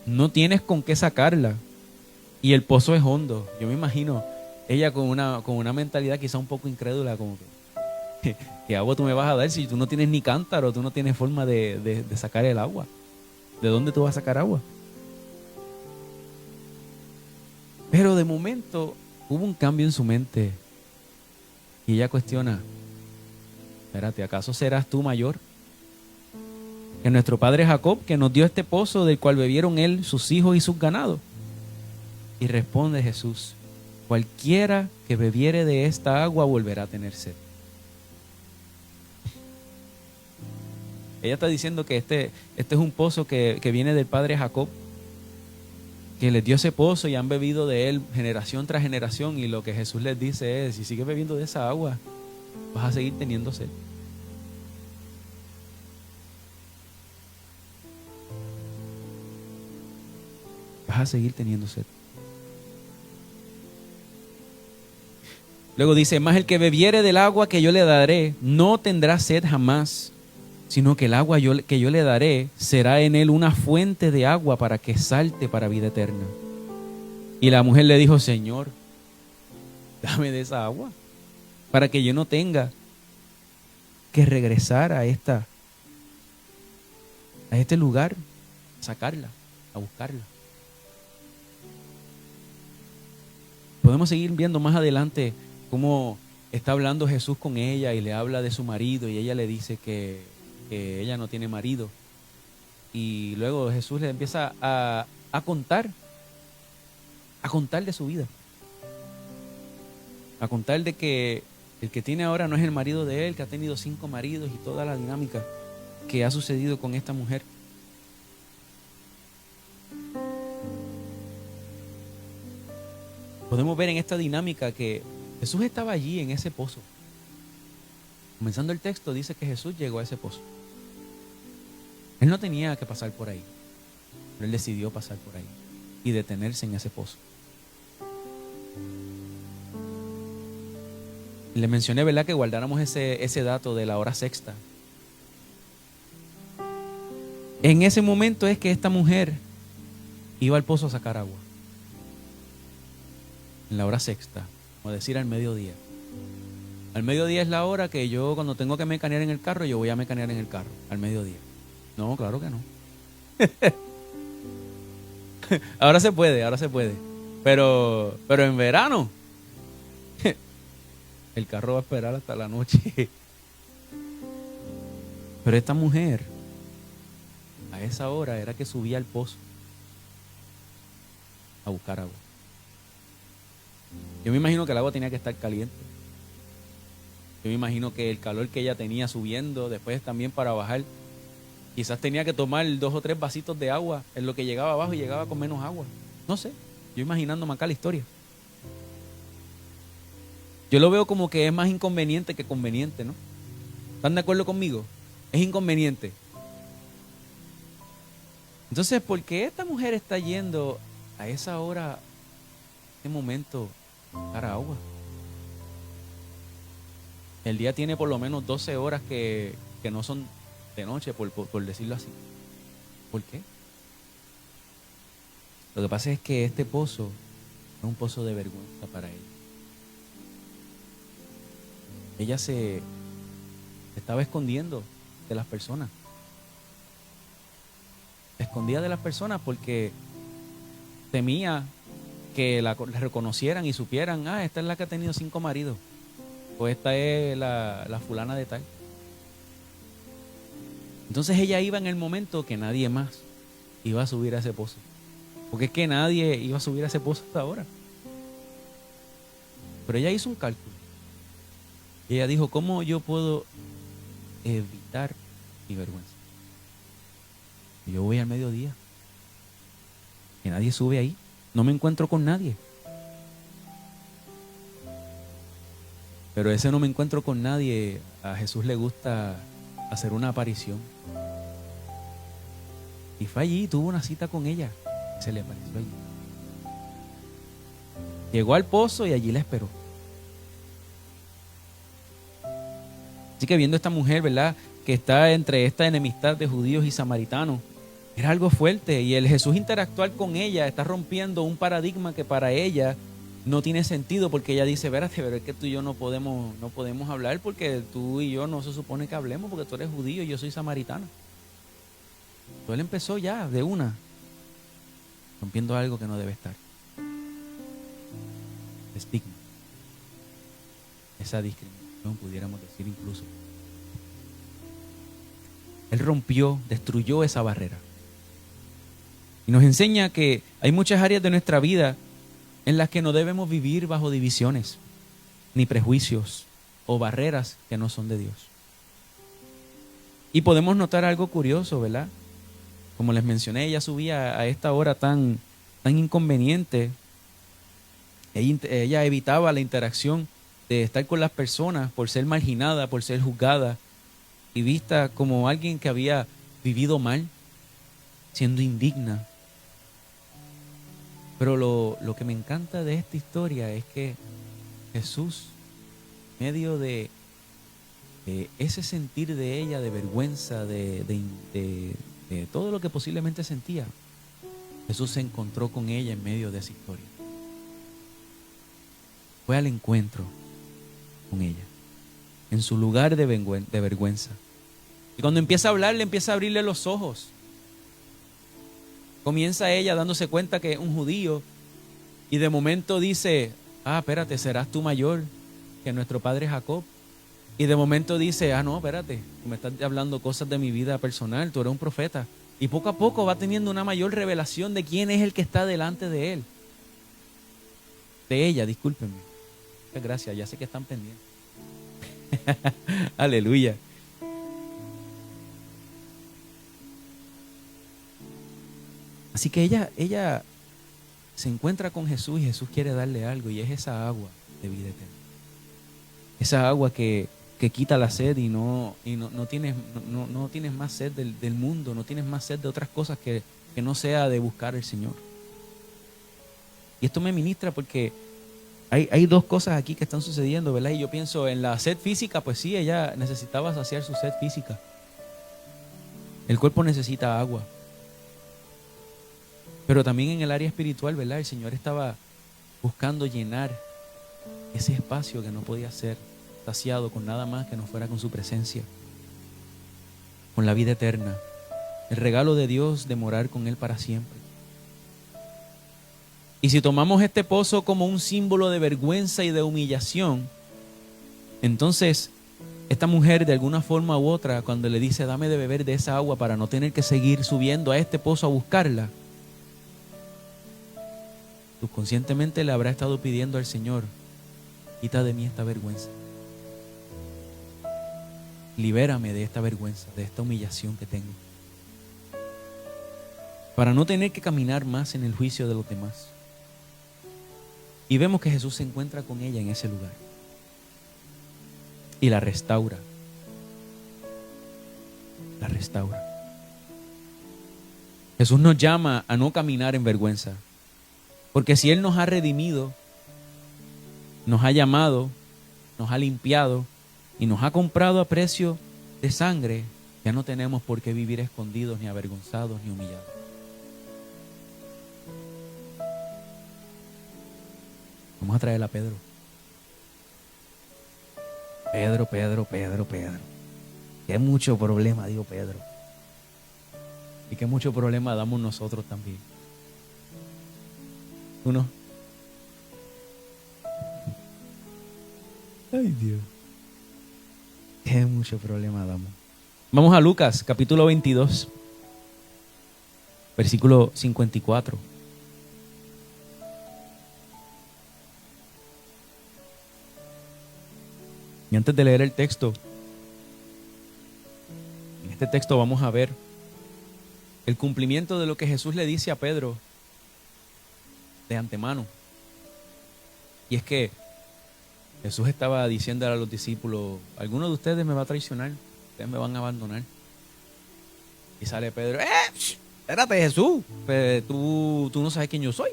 no tienes con qué sacarla y el pozo es hondo. Yo me imagino ella con una mentalidad quizá un poco incrédula, como que ¿qué agua tú me vas a dar si tú no tienes ni cántaro, tú no tienes forma de sacar el agua? ¿De dónde tú vas a sacar agua? Pero de momento hubo un cambio en su mente y ella cuestiona: espérate, ¿acaso serás tú mayor que nuestro padre Jacob, que nos dio este pozo del cual bebieron él, sus hijos y sus ganados? Y responde Jesús: cualquiera que bebiere de esta agua volverá a tener sed. Ella está diciendo que este es un pozo que viene del padre Jacob, que les dio ese pozo y han bebido de él generación tras generación, y lo que Jesús les dice es: si sigues bebiendo de esa agua, vas a seguir teniendo sed. Vas a seguir teniendo sed. Luego dice: mas el que bebiere del agua que yo le daré no tendrá sed jamás, sino que el agua que yo le daré será en él una fuente de agua para que salte para vida eterna. Y la mujer le dijo: Señor, dame de esa agua para que yo no tenga que regresar a este lugar, a sacarla, a buscarla. Podemos seguir viendo más adelante cómo está hablando Jesús con ella y le habla de su marido, y ella le dice que ella no tiene marido. Y luego Jesús le empieza a contar de su vida, a contar de que el que tiene ahora no es el marido de él, que ha tenido 5 maridos, y toda la dinámica que ha sucedido con esta mujer. Podemos ver en esta dinámica que Jesús estaba allí en ese pozo. Comenzando el texto dice que Jesús llegó a ese pozo. Él no tenía que pasar por ahí, pero él decidió pasar por ahí y detenerse en ese pozo. Le mencioné, ¿verdad?, que guardáramos ese dato de la hora sexta. En ese momento es que esta mujer iba al pozo a sacar agua. En la hora sexta, o decir al mediodía. Al mediodía es la hora que yo, cuando tengo que mecanear en el carro, yo voy a mecanear en el carro, al mediodía. No, claro que no. Ahora se puede. Pero en verano, el carro va a esperar hasta la noche. Pero esta mujer, a esa hora, era que subía al pozo a buscar agua. Yo me imagino que el agua tenía que estar caliente. Yo me imagino que el calor que ella tenía subiendo, después también para bajar, quizás tenía que tomar 2 o 3 vasitos de agua en lo que llegaba abajo y llegaba con menos agua. No sé, yo imaginándome acá la historia. Yo lo veo como que es más inconveniente que conveniente, ¿no? ¿Están de acuerdo conmigo? Es inconveniente. Entonces, ¿por qué esta mujer está yendo a esa hora, en este momento, a buscar agua? El día tiene por lo menos 12 horas que no son de noche, por decirlo así. ¿Por qué? Lo que pasa es que este pozo es un pozo de vergüenza para ella. Ella se estaba escondiendo de las personas. Se escondía de las personas porque temía que la reconocieran y supieran, esta es la que ha tenido 5 maridos. O esta es la fulana de tal. Entonces ella iba en el momento que nadie más iba a subir a ese pozo. Porque es que nadie iba a subir a ese pozo hasta ahora. Pero ella hizo un cálculo. Y ella dijo, ¿cómo yo puedo evitar mi vergüenza? Yo voy al mediodía. Que nadie sube ahí. No me encuentro con nadie. Pero ese no me encuentro con nadie, a Jesús le gusta hacer una aparición. Y fue allí y tuvo una cita con ella. Se le apareció allí. Llegó al pozo y allí la esperó. Así que viendo a esta mujer, ¿verdad?, que está entre esta enemistad de judíos y samaritanos, era algo fuerte. Y el Jesús interactuar con ella está rompiendo un paradigma que para ella no tiene sentido, porque ella dice, espérate, pero es que tú y yo no podemos hablar, porque tú y yo no se supone que hablemos, porque tú eres judío y yo soy samaritano. Entonces él empezó ya de una, rompiendo algo que no debe estar. Estigma. Esa discriminación, pudiéramos decir incluso. Él rompió, destruyó esa barrera. Y nos enseña que hay muchas áreas de nuestra vida en las que no debemos vivir bajo divisiones, ni prejuicios o barreras que no son de Dios. Y podemos notar algo curioso, ¿verdad? Como les mencioné, ella subía a esta hora tan inconveniente. Ella evitaba la interacción de estar con las personas por ser marginada, por ser juzgada y vista como alguien que había vivido mal, siendo indigna. Pero lo que me encanta de esta historia es que Jesús, en medio de ese sentir de ella, de vergüenza, de todo lo que posiblemente sentía, Jesús se encontró con ella en medio de esa historia. Fue al encuentro con ella, en su lugar de vergüenza. Y cuando empieza a hablarle, empieza a abrirle los ojos. Comienza ella dándose cuenta que es un judío y de momento dice, espérate, serás tú mayor que nuestro padre Jacob. Y de momento dice, no, espérate, me estás hablando cosas de mi vida personal, tú eres un profeta. Y poco a poco va teniendo una mayor revelación de quién es el que está delante de él. De ella, discúlpenme. Muchas gracias, ya sé que están pendientes. Aleluya. Así que ella se encuentra con Jesús y Jesús quiere darle algo, y es esa agua de vida eterna. Esa agua que quita la sed y no tienes más sed del mundo, no tienes más sed de otras cosas que no sea de buscar al Señor. Y esto me ministra porque hay 2 cosas aquí que están sucediendo, ¿verdad? Y yo pienso en la sed física, pues sí, ella necesitaba saciar su sed física. El cuerpo necesita agua. Pero también en el área espiritual, ¿verdad? El Señor estaba buscando llenar ese espacio que no podía ser saciado con nada más que no fuera con su presencia, con la vida eterna, el regalo de Dios de morar con Él para siempre. Y si tomamos este pozo como un símbolo de vergüenza y de humillación, entonces esta mujer de alguna forma u otra, cuando le dice dame de beber de esa agua para no tener que seguir subiendo a este pozo a buscarla, subconscientemente le habrá estado pidiendo al Señor, quita de mí esta vergüenza. Libérame de esta vergüenza, de esta humillación que tengo, para no tener que caminar más en el juicio de los demás. Y vemos que Jesús se encuentra con ella en ese lugar y la restaura. La restaura. Jesús nos llama a no caminar en vergüenza, porque si Él nos ha redimido, nos ha llamado, nos ha limpiado y nos ha comprado a precio de sangre, ya no tenemos por qué vivir escondidos, ni avergonzados, ni humillados. Vamos a traer a Pedro. Pedro. Qué mucho problema dio Pedro. Y qué mucho problema damos nosotros también. ¿Uno? Ay, Dios. Qué mucho problema damos. Vamos a Lucas, capítulo 22, versículo 54. Y antes de leer el texto, en este texto vamos a ver el cumplimiento de lo que Jesús le dice a Pedro de antemano. Y es que Jesús estaba diciendo a los discípulos, alguno de ustedes me va a traicionar, ustedes me van a abandonar. Y sale Pedro, espérate Jesús, tú no sabes quién yo soy.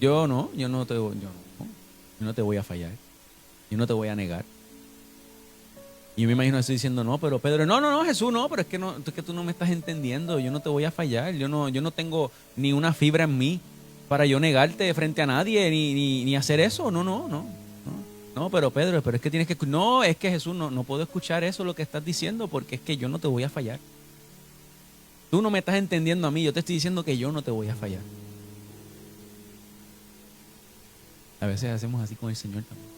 Yo no te voy a fallar. Yo no te voy a negar. Y yo me imagino así diciendo, no, pero Pedro, no, Jesús, no, pero es que tú no me estás entendiendo, yo no te voy a fallar, yo no tengo ni una fibra en mí para yo negarte frente a nadie, ni hacer eso, no, pero Pedro, pero es que tienes que, no, es que Jesús, no puedo escuchar eso, lo que estás diciendo, porque es que yo no te voy a fallar. Tú no me estás entendiendo a mí, yo te estoy diciendo que yo no te voy a fallar. A veces hacemos así con el Señor también.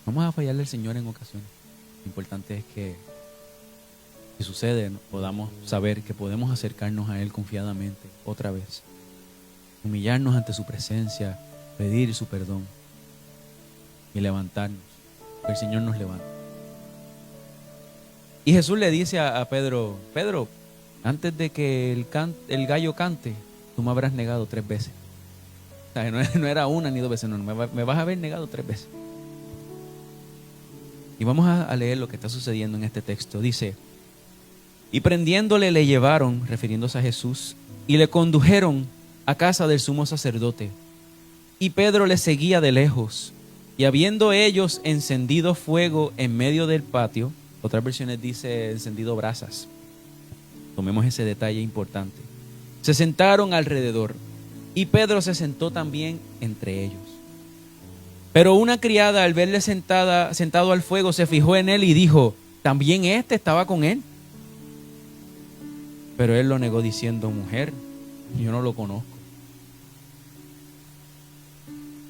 Vamos a fallarle al Señor en ocasiones. Lo importante es que, si sucede, podamos saber que podemos acercarnos a Él confiadamente otra vez. Humillarnos ante su presencia, pedir su perdón y levantarnos. Que el Señor nos levante. Y Jesús le dice a Pedro, Pedro, antes de que el gallo cante, tú me habrás negado 3 veces. O sea, no era una ni 2 veces, no, me vas a haber negado 3 veces. Y vamos a leer lo que está sucediendo en este texto. Dice, y prendiéndole le llevaron, refiriéndose a Jesús, y le condujeron a casa del sumo sacerdote. Y Pedro le seguía de lejos. Y habiendo ellos encendido fuego en medio del patio, otras versiones dice encendido brasas. Tomemos ese detalle importante. Se sentaron alrededor, y Pedro se sentó también entre ellos. Pero una criada, al verle sentado al fuego, se fijó en él y dijo, ¿también este estaba con él? Pero él lo negó diciendo, mujer, yo no lo conozco.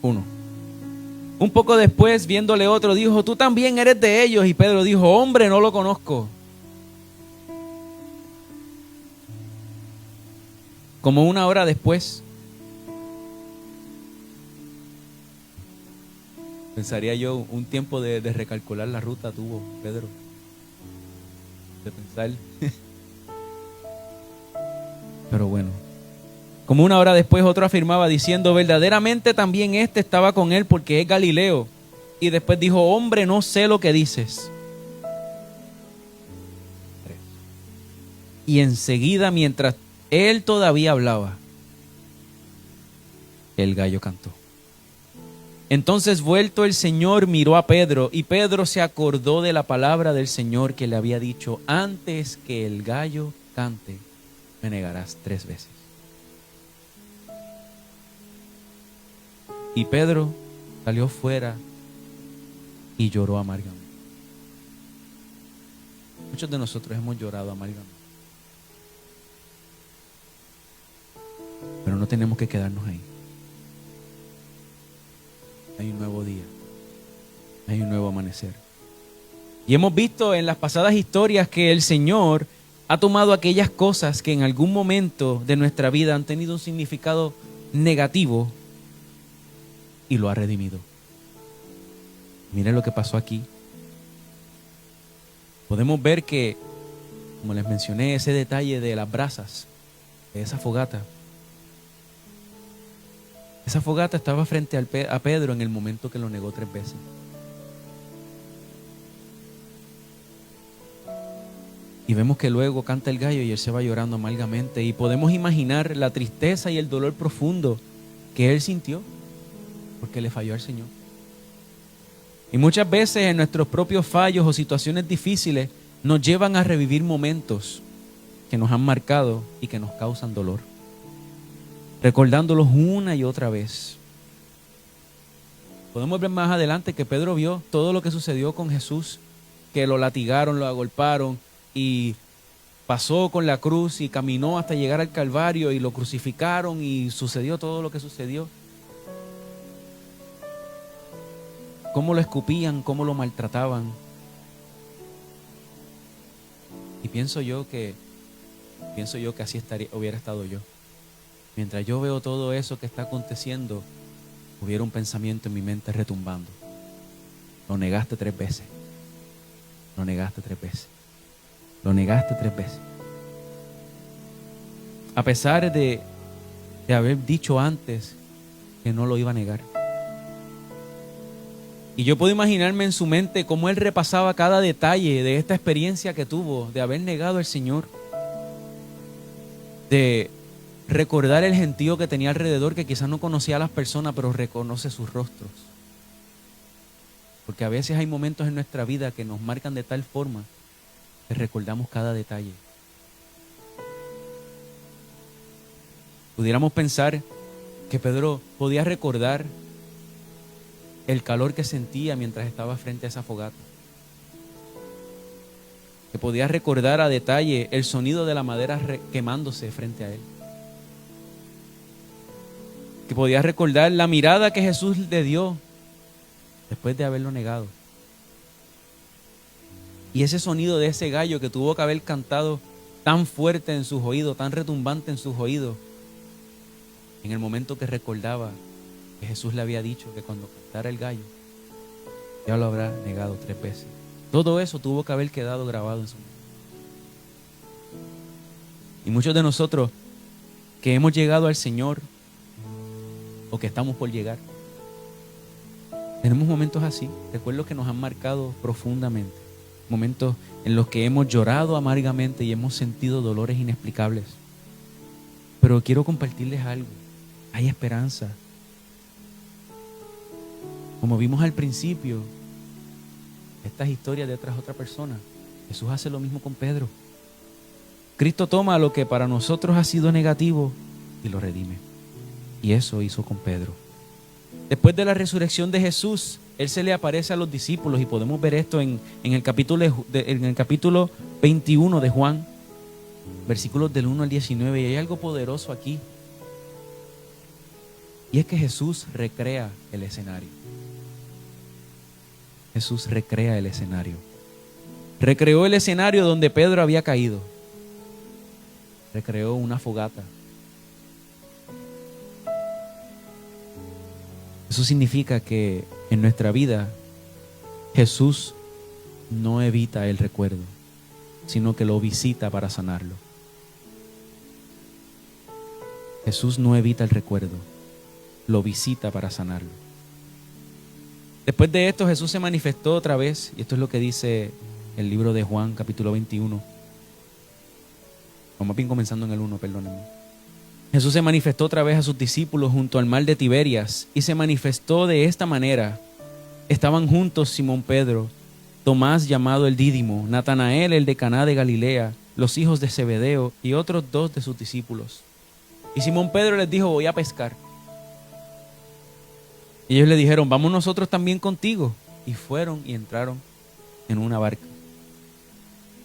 1. Un poco después, viéndole otro, dijo, tú también eres de ellos. Y Pedro dijo, hombre, no lo conozco. Como 1 hora después, pensaría yo, un tiempo de recalcular la ruta tuvo Pedro. De pensar. Pero bueno. Como 1 hora después, otro afirmaba diciendo, verdaderamente también este estaba con él porque es Galileo. Y después dijo, hombre, no sé lo que dices. 3. Y enseguida, mientras él todavía hablaba, el gallo cantó. Entonces vuelto el Señor miró a Pedro, y Pedro se acordó de la palabra del Señor que le había dicho: antes que el gallo cante, me negarás 3 veces. Y Pedro salió fuera y lloró amargamente. Muchos de nosotros hemos llorado amargamente, pero no tenemos que quedarnos ahí. Hay un nuevo día, hay un nuevo amanecer. Y hemos visto en las pasadas historias que el Señor ha tomado aquellas cosas que en algún momento de nuestra vida han tenido un significado negativo y lo ha redimido. Miren lo que pasó aquí. Podemos ver que, como les mencioné, ese detalle de las brasas, de esa fogata. Esa fogata estaba frente a Pedro en el momento que lo negó 3 veces. Y vemos que luego canta el gallo y él se va llorando amargamente. Y podemos imaginar la tristeza y el dolor profundo que él sintió porque le falló al Señor. Y muchas veces en nuestros propios fallos o situaciones difíciles nos llevan a revivir momentos que nos han marcado y que nos causan dolor, recordándolos una y otra vez. Podemos ver más adelante que Pedro vio todo lo que sucedió con Jesús, que lo latigaron, lo agolparon y pasó con la cruz y caminó hasta llegar al Calvario y lo crucificaron y sucedió todo lo que sucedió. Cómo lo escupían, cómo lo maltrataban. Y pienso yo que así hubiera estado yo. Mientras yo veo todo eso que está aconteciendo, hubiera un pensamiento en mi mente retumbando: lo negaste 3 veces. Lo negaste 3 veces. Lo negaste 3 veces. A pesar de haber dicho antes que no lo iba a negar. Y yo puedo imaginarme en su mente cómo él repasaba cada detalle de esta experiencia que tuvo, de haber negado al Señor, de recordar el gentío que tenía alrededor, que quizás no conocía a las personas, pero reconoce sus rostros. Porque a veces hay momentos en nuestra vida que nos marcan de tal forma que recordamos cada detalle. Pudiéramos pensar que Pedro podía recordar el calor que sentía mientras estaba frente a esa fogata. Que podía recordar a detalle el sonido de la madera quemándose frente a él. Que podía recordar la mirada que Jesús le dio después de haberlo negado. Y ese sonido de ese gallo que tuvo que haber cantado tan fuerte en sus oídos, tan retumbante en sus oídos, en el momento que recordaba que Jesús le había dicho que cuando cantara el gallo, ya lo habrá negado 3 veces. Todo eso tuvo que haber quedado grabado en su mente. Y muchos de nosotros que hemos llegado al Señor o que estamos por llegar, tenemos momentos así, recuerdos que nos han marcado profundamente, momentos en los que hemos llorado amargamente y hemos sentido dolores inexplicables. Pero quiero compartirles algo: hay esperanza. Como vimos al principio, estas historias de otra persona, Jesús hace lo mismo con Pedro. Cristo toma lo que para nosotros ha sido negativo y lo redime. Y eso hizo con Pedro. Después de la resurrección de Jesús, Él se le aparece a los discípulos y podemos ver esto en el capítulo 21 de Juan, versículos del 1 al 19. Y hay algo poderoso aquí. Y es que Jesús recrea el escenario. Jesús recrea el escenario. Recreó el escenario donde Pedro había caído. Recreó una fogata. Eso significa que en nuestra vida Jesús no evita el recuerdo, sino que lo visita para sanarlo. Jesús no evita el recuerdo, lo visita para sanarlo. Después de esto, Jesús se manifestó otra vez, y esto es lo que dice el libro de Juan, capítulo 21. O más bien comenzando en el 1, perdónenme. Jesús se manifestó otra vez a sus discípulos junto al mar de Tiberias y se manifestó de esta manera. Estaban juntos Simón Pedro, Tomás llamado el Dídimo, Natanael el de Caná de Galilea, los hijos de Zebedeo y otros 2 de sus discípulos. Y Simón Pedro les dijo: voy a pescar. Y ellos le dijeron: vamos nosotros también contigo. Y fueron y entraron en una barca.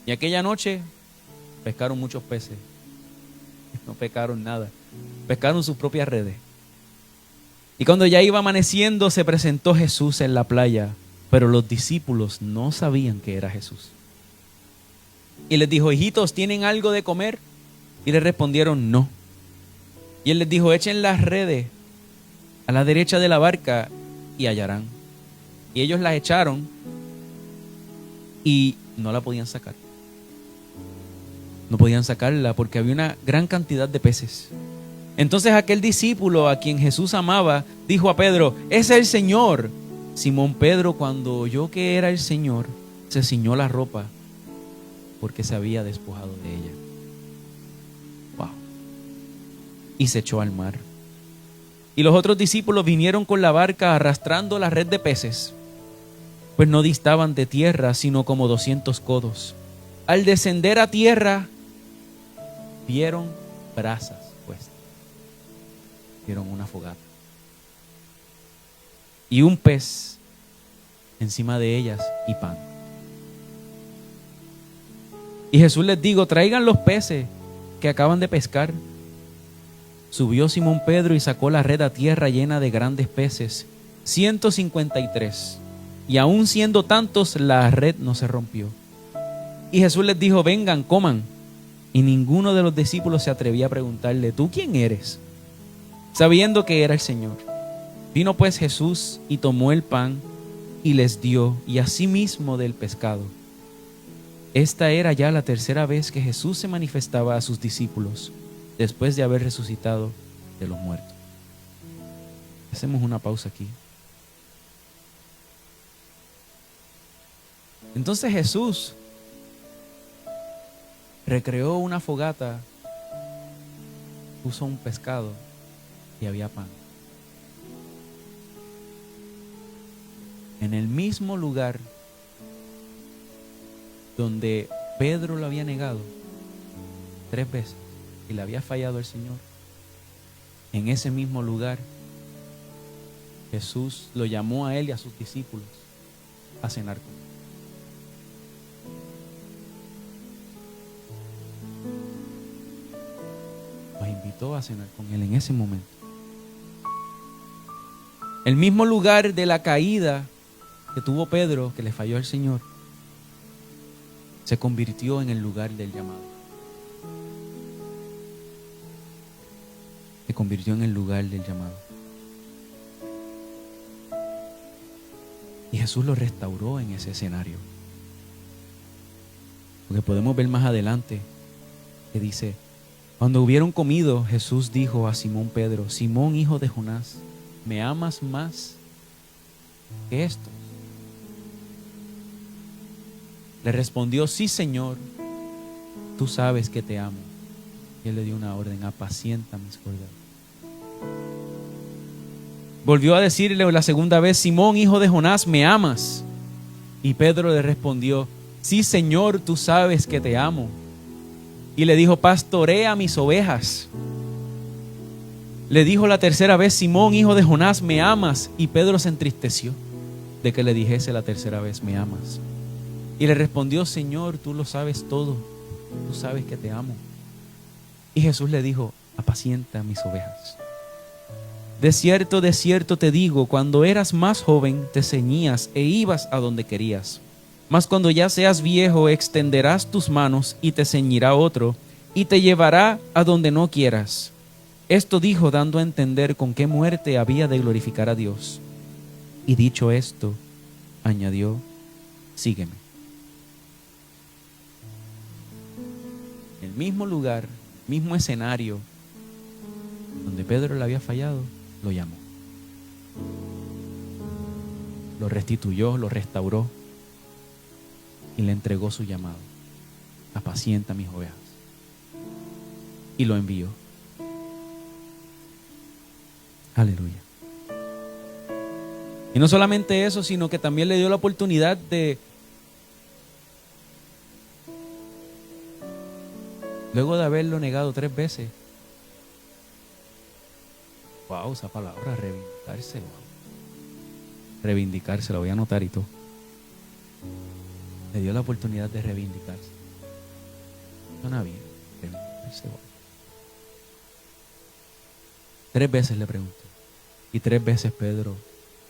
Y aquella noche pescaron muchos peces. No pescaron nada. Pescaron sus propias redes. Y cuando ya iba amaneciendo, se presentó Jesús en la playa, pero los discípulos no sabían que era Jesús. Y les dijo: hijitos, ¿tienen algo de comer? Y le respondieron: no. Y él les dijo: echen las redes a la derecha de la barca y hallarán. Y ellos las echaron y no la podían sacar. No podían sacarla porque había una gran cantidad de peces. Entonces aquel discípulo a quien Jesús amaba dijo a Pedro: es el Señor. Simón Pedro, cuando oyó que era el Señor, se ciñó la ropa porque se había despojado de ella. Wow. Y se echó al mar. Y los otros discípulos vinieron con la barca arrastrando la red de peces, pues no distaban de tierra sino como 200 codos. Al descender a tierra, vieron brasas puestas. Vieron una fogata. Y un pez encima de ellas y pan. Y Jesús les dijo: traigan los peces que acaban de pescar. Subió Simón Pedro y sacó la red a tierra llena de grandes peces, 153. Y aun siendo tantos, la red no se rompió. Y Jesús les dijo: vengan, coman. Y ninguno de los discípulos se atrevía a preguntarle: ¿tú quién eres?, sabiendo que era el Señor. Vino pues Jesús y tomó el pan y les dio, y asimismo del pescado. Esta era ya la tercera vez que Jesús se manifestaba a sus discípulos, después de haber resucitado de los muertos. Hacemos una pausa aquí. Entonces Jesús recreó una fogata, puso un pescado y había pan. En el mismo lugar donde Pedro lo había negado 3 veces y le había fallado el Señor, en ese mismo lugar Jesús lo llamó a él y a sus discípulos a cenar con él. Los invitó a cenar con él en ese momento. El mismo lugar de la caída que tuvo Pedro, que le falló al Señor, se convirtió en el lugar del llamado. Se convirtió en el lugar del llamado. Y Jesús lo restauró en ese escenario. Porque podemos ver más adelante que dice: cuando hubieron comido, Jesús dijo a Simón Pedro: Simón, hijo de Jonás, ¿me amas más que estos? Le respondió: sí, Señor, tú sabes que te amo. Y él le dio una orden: apacienta mis corderos. Volvió a decirle la segunda vez: Simón, hijo de Jonás, ¿me amas? Y Pedro le respondió: sí, Señor, tú sabes que te amo. Y le dijo: pastorea mis ovejas. Le dijo la tercera vez: Simón, hijo de Jonás, ¿me amas? Y Pedro se entristeció de que le dijese la tercera vez: ¿me amas? Y le respondió: Señor, tú lo sabes todo, tú sabes que te amo. Y Jesús le dijo: apacienta mis ovejas. De cierto te digo, cuando eras más joven te ceñías e ibas a donde querías. Mas cuando ya seas viejo, extenderás tus manos y te ceñirá otro y te llevará a donde no quieras. Esto dijo, dando a entender con qué muerte había de glorificar a Dios. Y dicho esto, añadió: sígueme. En el mismo lugar, mismo escenario donde Pedro le había fallado, lo llamó. Lo restituyó, lo restauró y le entregó su llamado: apacienta mis ovejas. Y lo envió. Aleluya. Y no solamente eso, sino que también le dio la oportunidad de, luego de haberlo negado 3 veces, wow, esa palabra, reivindicarse, wow. Reivindicarse, la voy a anotar y todo. Le dio la oportunidad de reivindicarse. Suena bien, reivindicarse, wow. 3 veces le preguntó. Y 3 veces Pedro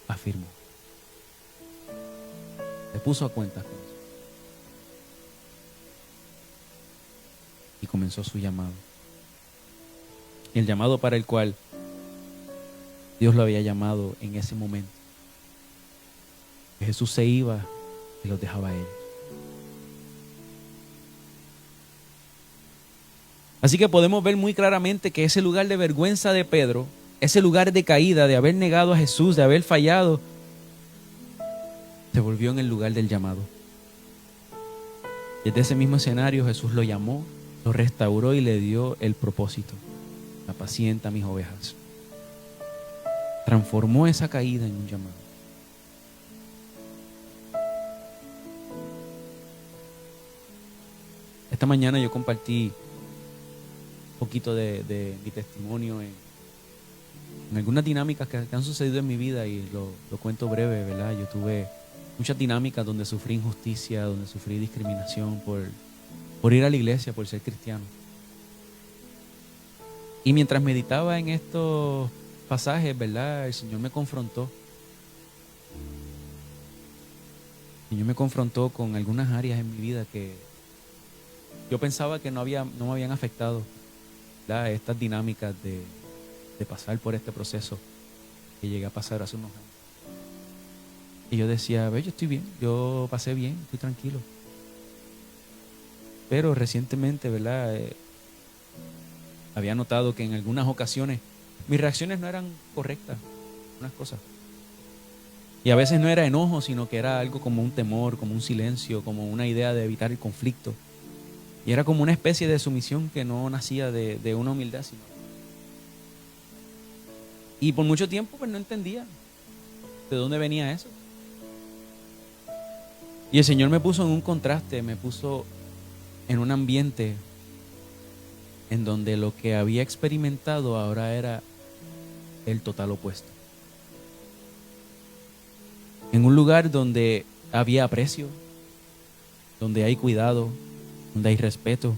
afirmó. Se puso a cuentas con eso. Y comenzó su llamado. El llamado para el cual Dios lo había llamado en ese momento. Que Jesús se iba y los dejaba a ellos. Así que podemos ver muy claramente que ese lugar de vergüenza de Pedro, ese lugar de caída, de haber negado a Jesús, de haber fallado, se volvió en el lugar del llamado. Desde ese mismo escenario Jesús lo llamó, lo restauró y le dio el propósito: apacienta mis ovejas. Transformó esa caída en un llamado. Esta mañana yo compartí un poquito de mi testimonio en algunas dinámicas que han sucedido en mi vida, y lo cuento breve, ¿verdad? Yo tuve muchas dinámicas donde sufrí injusticia, donde sufrí discriminación por ir a la iglesia, por ser cristiano. Y mientras meditaba en estos pasajes, ¿verdad?, el Señor me confrontó. El Señor me confrontó con algunas áreas en mi vida que yo pensaba que no me habían afectado, ¿verdad?, estas dinámicas de pasar por este proceso que llegué a pasar hace unos años. Y yo decía, yo estoy bien, yo pasé bien, estoy tranquilo. Pero recientemente, ¿verdad?, había notado que en algunas ocasiones mis reacciones no eran correctas, unas cosas. Y a veces no era enojo, sino que era algo como un temor, como un silencio, como una idea de evitar el conflicto. Y era como una especie de sumisión que no nacía de una humildad, sino... Y por mucho tiempo pues no entendía de dónde venía eso. Y el Señor me puso en un contraste, me puso en un ambiente en donde lo que había experimentado ahora era el total opuesto. En un lugar donde había aprecio, donde hay cuidado, donde hay respeto.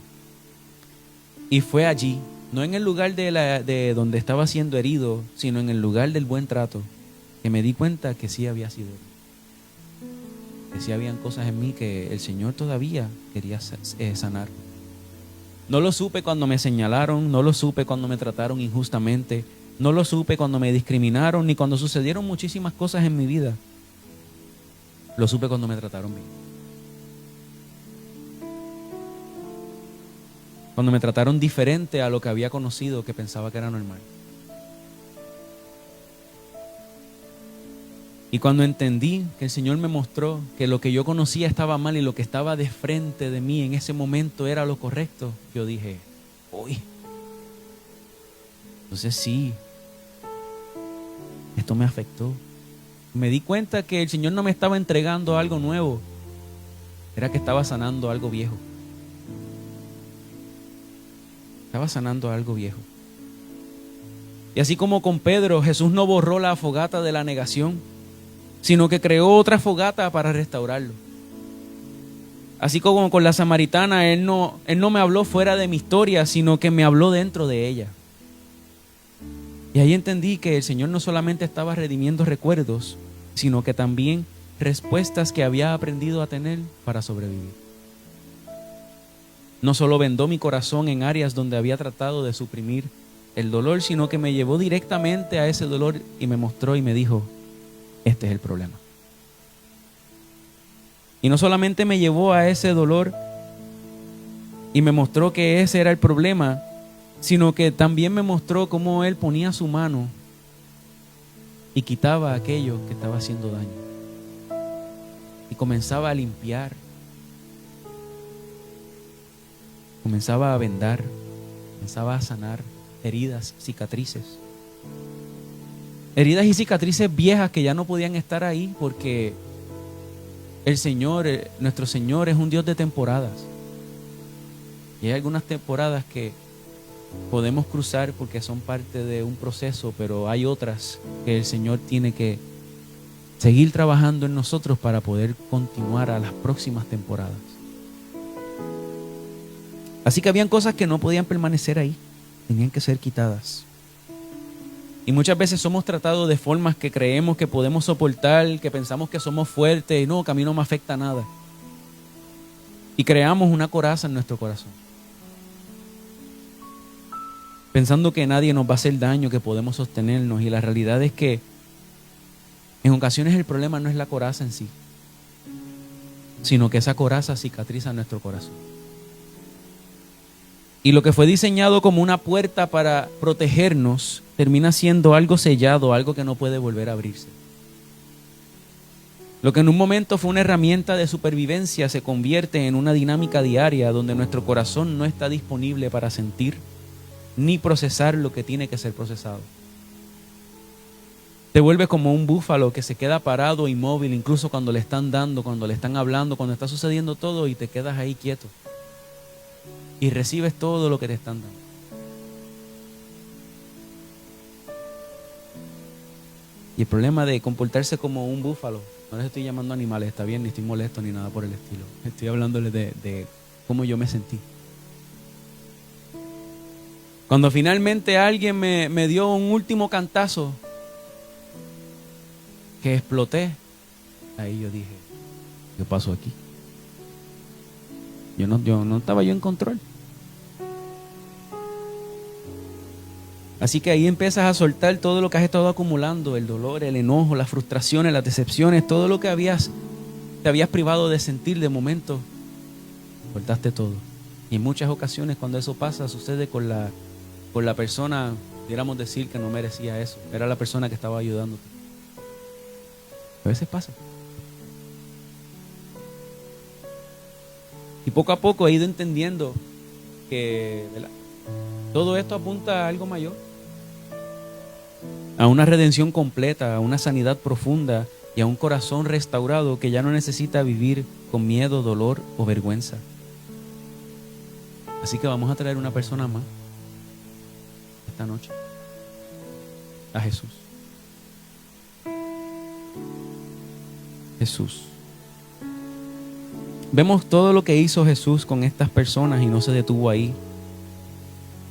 Y fue allí, no en el lugar de donde estaba siendo herido, sino en el lugar del buen trato, que me di cuenta que sí había sido herido. Que sí habían cosas en mí que el Señor todavía quería sanar. No lo supe cuando me señalaron, no lo supe cuando me trataron injustamente, no lo supe cuando me discriminaron, ni cuando sucedieron muchísimas cosas en mi vida. Lo supe cuando me trataron bien. Cuando me trataron diferente a lo que había conocido, que pensaba que era normal. Y cuando entendí que el Señor me mostró que lo que yo conocía estaba mal y lo que estaba de frente de mí en ese momento era lo correcto, yo dije, uy, entonces sí, esto me afectó. Me di cuenta que el Señor no me estaba entregando algo nuevo, era que estaba sanando algo viejo. Estaba sanando algo viejo. Y así como con Pedro, Jesús no borró la fogata de la negación, sino que creó otra fogata para restaurarlo. Así como con la samaritana, Él no me habló fuera de mi historia, sino que me habló dentro de ella. Y ahí entendí que el Señor no solamente estaba redimiendo recuerdos, sino que también respuestas que había aprendido a tener para sobrevivir. No solo vendó mi corazón en áreas donde había tratado de suprimir el dolor, sino que me llevó directamente a ese dolor y me mostró y me dijo, este es el problema. Y no solamente me llevó a ese dolor y me mostró que ese era el problema, sino que también me mostró cómo Él ponía su mano y quitaba aquello que estaba haciendo daño. Y comenzaba a limpiar. Comenzaba a vendar. Comenzaba a sanar heridas, cicatrices. heridas y cicatrices viejas que ya no podían estar ahí porque el Señor, nuestro Señor es un Dios de temporadas. Y hay algunas temporadas que podemos cruzar porque son parte de un proceso, pero hay otras que el Señor tiene que seguir trabajando en nosotros para poder continuar a las próximas temporadas. Así que habían cosas que no podían permanecer ahí, tenían que ser quitadas. Y muchas veces somos tratados de formas que creemos que podemos soportar, que pensamos que somos fuertes, y no, que a mí no me afecta nada. Y creamos una coraza en nuestro corazón, pensando que nadie nos va a hacer daño, que podemos sostenernos. Y la realidad es que en ocasiones el problema no es la coraza en sí, sino que esa coraza cicatriza nuestro corazón. Y lo que fue diseñado como una puerta para protegernos termina siendo algo sellado, algo que no puede volver a abrirse. Lo que en un momento fue una herramienta de supervivencia se convierte en una dinámica diaria donde nuestro corazón no está disponible para sentir ni procesar lo que tiene que ser procesado. Te vuelves como un búfalo que se queda parado, inmóvil, incluso cuando le están dando, cuando le están hablando, cuando está sucediendo todo, y te quedas ahí quieto. Y recibes todo lo que te están dando. Y el problema de comportarse como un búfalo, no les estoy llamando animales, está bien, ni estoy molesto ni nada por el estilo. Estoy hablándoles de cómo yo me sentí. Cuando finalmente alguien me dio un último cantazo, que exploté, ahí yo dije, ¿qué pasó aquí? Yo no estaba en control. Así que ahí empiezas a soltar todo lo que has estado acumulando, el dolor, el enojo, las frustraciones, las decepciones, todo lo que te habías privado de sentir de momento, soltaste todo. Y en muchas ocasiones cuando eso pasa, sucede con la persona, pudiéramos decir que no merecía eso, era la persona que estaba ayudándote. A veces pasa. Y poco a poco he ido entendiendo que, ¿verdad?, todo esto apunta a algo mayor, a una redención completa, a una sanidad profunda y a un corazón restaurado que ya no necesita vivir con miedo, dolor o vergüenza. Así que vamos a traer una persona más esta noche, a Jesús. Jesús. Vemos todo lo que hizo Jesús con estas personas y no se detuvo ahí.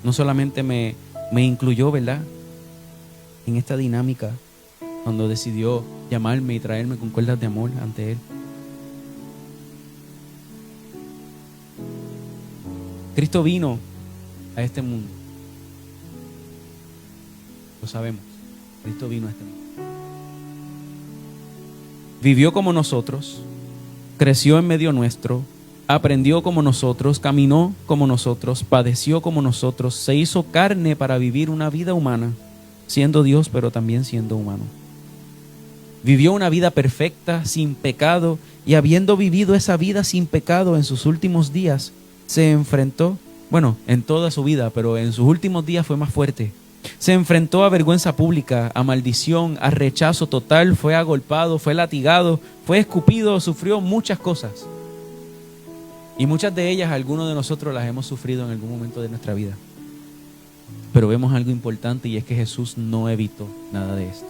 No solamente me incluyó, ¿verdad?, en esta dinámica cuando decidió llamarme y traerme con cuerdas de amor ante Él. Cristo vino a este mundo. Lo sabemos. Cristo vino a este mundo. Vivió como nosotros, creció en medio nuestro, aprendió como nosotros, caminó como nosotros, padeció como nosotros, se hizo carne para vivir una vida humana, siendo Dios pero también siendo humano. Vivió una vida perfecta, sin pecado, y habiendo vivido esa vida sin pecado en sus últimos días, se enfrentó, en toda su vida, pero en sus últimos días fue más fuerte. Se enfrentó a vergüenza pública, a maldición, a rechazo total, fue agolpado, fue latigado, fue escupido, sufrió muchas cosas. Y muchas de ellas, algunos de nosotros las hemos sufrido en algún momento de nuestra vida. Pero vemos algo importante y es que Jesús no evitó nada de esto.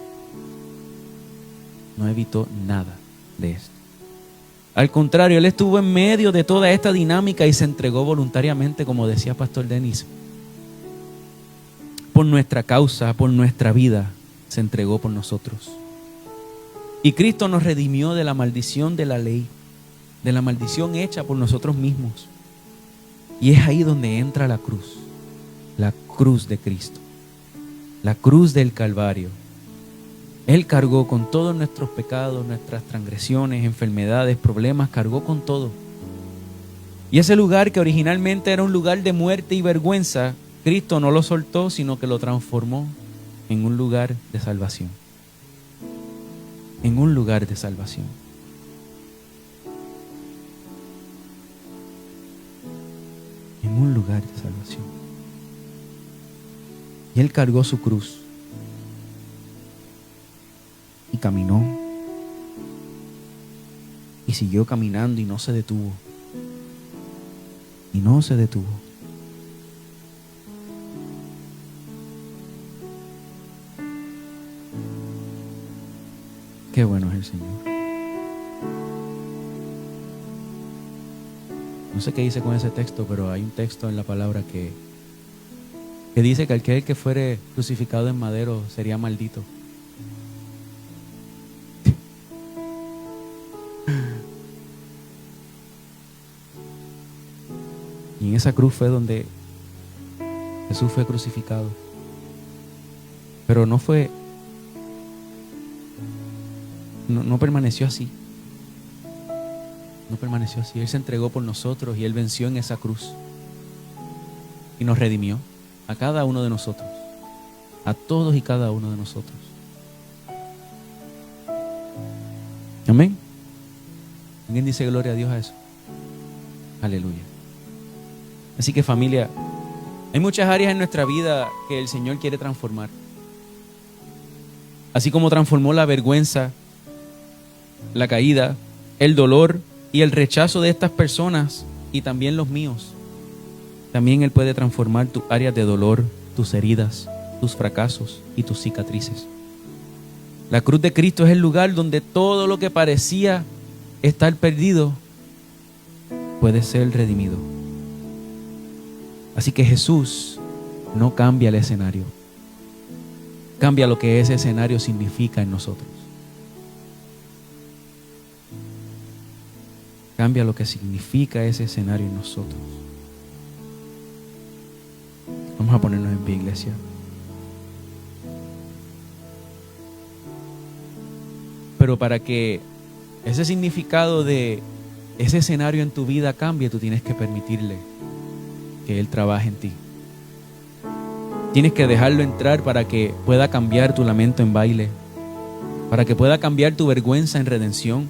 No evitó nada de esto. Al contrario, Él estuvo en medio de toda esta dinámica y se entregó voluntariamente, como decía Pastor Denis. Por nuestra causa, por nuestra vida, se entregó por nosotros. Y Cristo nos redimió de la maldición de la ley, de la maldición hecha por nosotros mismos. Y es ahí donde entra la cruz de Cristo, la cruz del Calvario. Él cargó con todos nuestros pecados, nuestras transgresiones, enfermedades, problemas, cargó con todo. Y ese lugar que originalmente era un lugar de muerte y vergüenza, Cristo no lo soltó, sino que lo transformó en un lugar de salvación. En un lugar de salvación. En un lugar de salvación. Y Él cargó su cruz. y caminó. Y siguió caminando y no se detuvo. Y no se detuvo. Qué bueno es el Señor. No sé qué dice con ese texto, pero hay un texto en la palabra que dice que aquel que fuere crucificado en madero sería maldito. Y en esa cruz fue donde Jesús fue crucificado. Pero no permaneció así. No permaneció así. Él se entregó por nosotros y Él venció en esa cruz. Y nos redimió a cada uno de nosotros. A todos y cada uno de nosotros. Amén. ¿Alguien dice gloria a Dios a eso? Aleluya. Así que, familia, hay muchas áreas en nuestra vida que el Señor quiere transformar. Así como transformó la vergüenza, la caída, el dolor y el rechazo de estas personas y también los míos. También Él puede transformar tus áreas de dolor, tus heridas, tus fracasos y tus cicatrices. La cruz de Cristo es el lugar donde todo lo que parecía estar perdido puede ser redimido. Así que Jesús no cambia el escenario. Cambia lo que ese escenario significa en nosotros. Cambia lo que significa ese escenario en nosotros. Vamos a ponernos en pie, iglesia. Pero para que ese significado de ese escenario en tu vida cambie, tú tienes que permitirle que Él trabaje en ti. Tienes que dejarlo entrar para que pueda cambiar tu lamento en baile, para que pueda cambiar tu vergüenza en redención.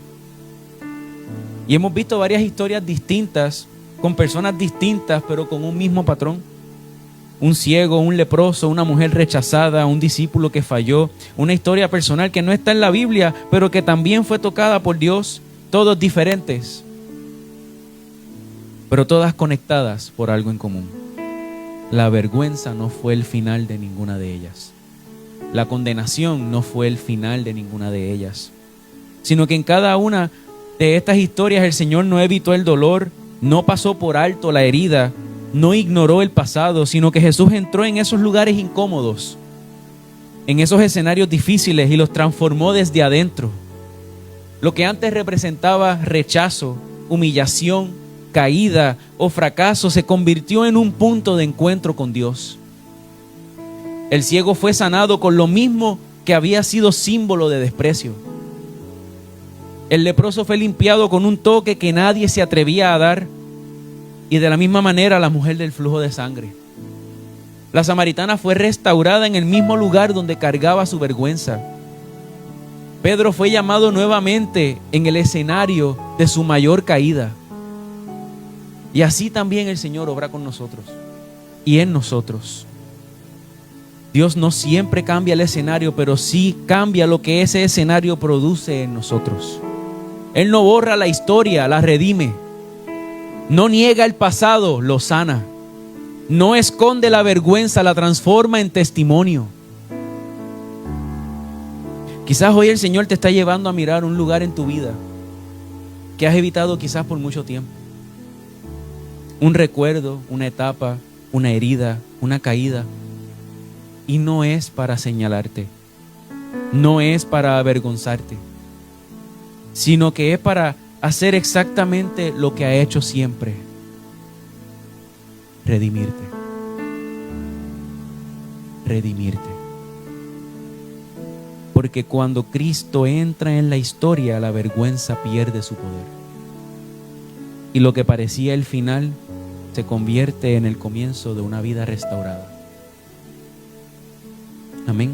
Y hemos visto varias historias distintas, con personas distintas, pero con un mismo patrón. Un ciego, un leproso, una mujer rechazada, un discípulo que falló, una historia personal que no está en la Biblia, pero que también fue tocada por Dios, todos diferentes, pero todas conectadas por algo en común. La vergüenza no fue el final de ninguna de ellas. La condenación no fue el final de ninguna de ellas, sino que en cada una de estas historias el Señor no evitó el dolor, no pasó por alto la herida, no ignoró el pasado, sino que Jesús entró en esos lugares incómodos, en esos escenarios difíciles y los transformó desde adentro. Lo que antes representaba rechazo, humillación, caída o fracaso se convirtió en un punto de encuentro con Dios. El ciego fue sanado con lo mismo que había sido símbolo de desprecio. El leproso fue limpiado con un toque que nadie se atrevía a dar. Y de la misma manera la mujer del flujo de sangre. La samaritana fue restaurada en el mismo lugar donde cargaba su vergüenza. Pedro fue llamado nuevamente en el escenario de su mayor caída. Y así también el Señor obra con nosotros y en nosotros. Dios no siempre cambia el escenario, pero sí cambia lo que ese escenario produce en nosotros. Él no borra la historia, la redime. No niega el pasado, lo sana. No esconde la vergüenza, la transforma en testimonio. Quizás hoy el Señor te está llevando a mirar un lugar en tu vida que has evitado quizás por mucho tiempo. Un recuerdo, una etapa, una herida, una caída. Y no es para señalarte, no es para avergonzarte, sino que es para hacer exactamente lo que ha hecho siempre: redimirte. Redimirte. Porque cuando Cristo entra en la historia, la vergüenza pierde su poder. Y lo que parecía el final se convierte en el comienzo de una vida restaurada. Amén.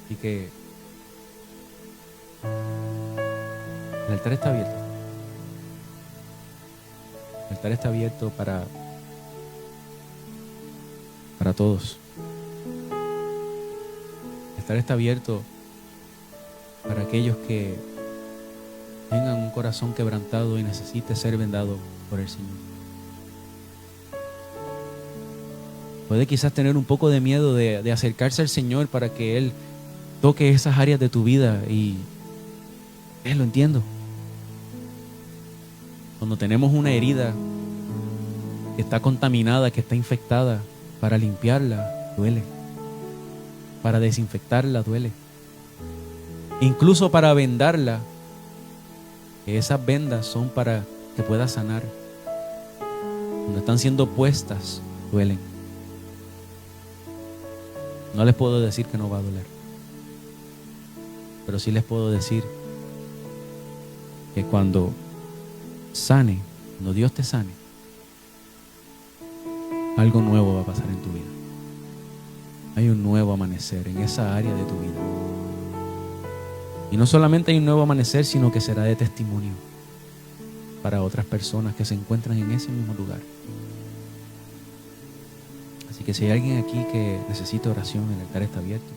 Y que el altar está abierto. El altar está abierto para todos. altar está abierto para aquellos que tengan un corazón quebrantado y necesite ser vendado por el Señor. Puede quizás tener un poco de miedo de acercarse al Señor para que Él toque esas áreas de tu vida y lo entiendo. Cuando tenemos una herida que está contaminada, que está infectada, para limpiarla duele. Para desinfectarla duele. Incluso para vendarla, que esas vendas son para que pueda sanar. Cuando están siendo puestas, duelen. No les puedo decir que no va a doler, pero sí les puedo decir que cuando Dios te sane, algo nuevo va a pasar en tu vida. Hay un nuevo amanecer en esa área de tu vida. Y no solamente hay un nuevo amanecer, sino que será de testimonio para otras personas que se encuentran en ese mismo lugar. Así que si hay alguien aquí que necesita oración, el altar está abierto.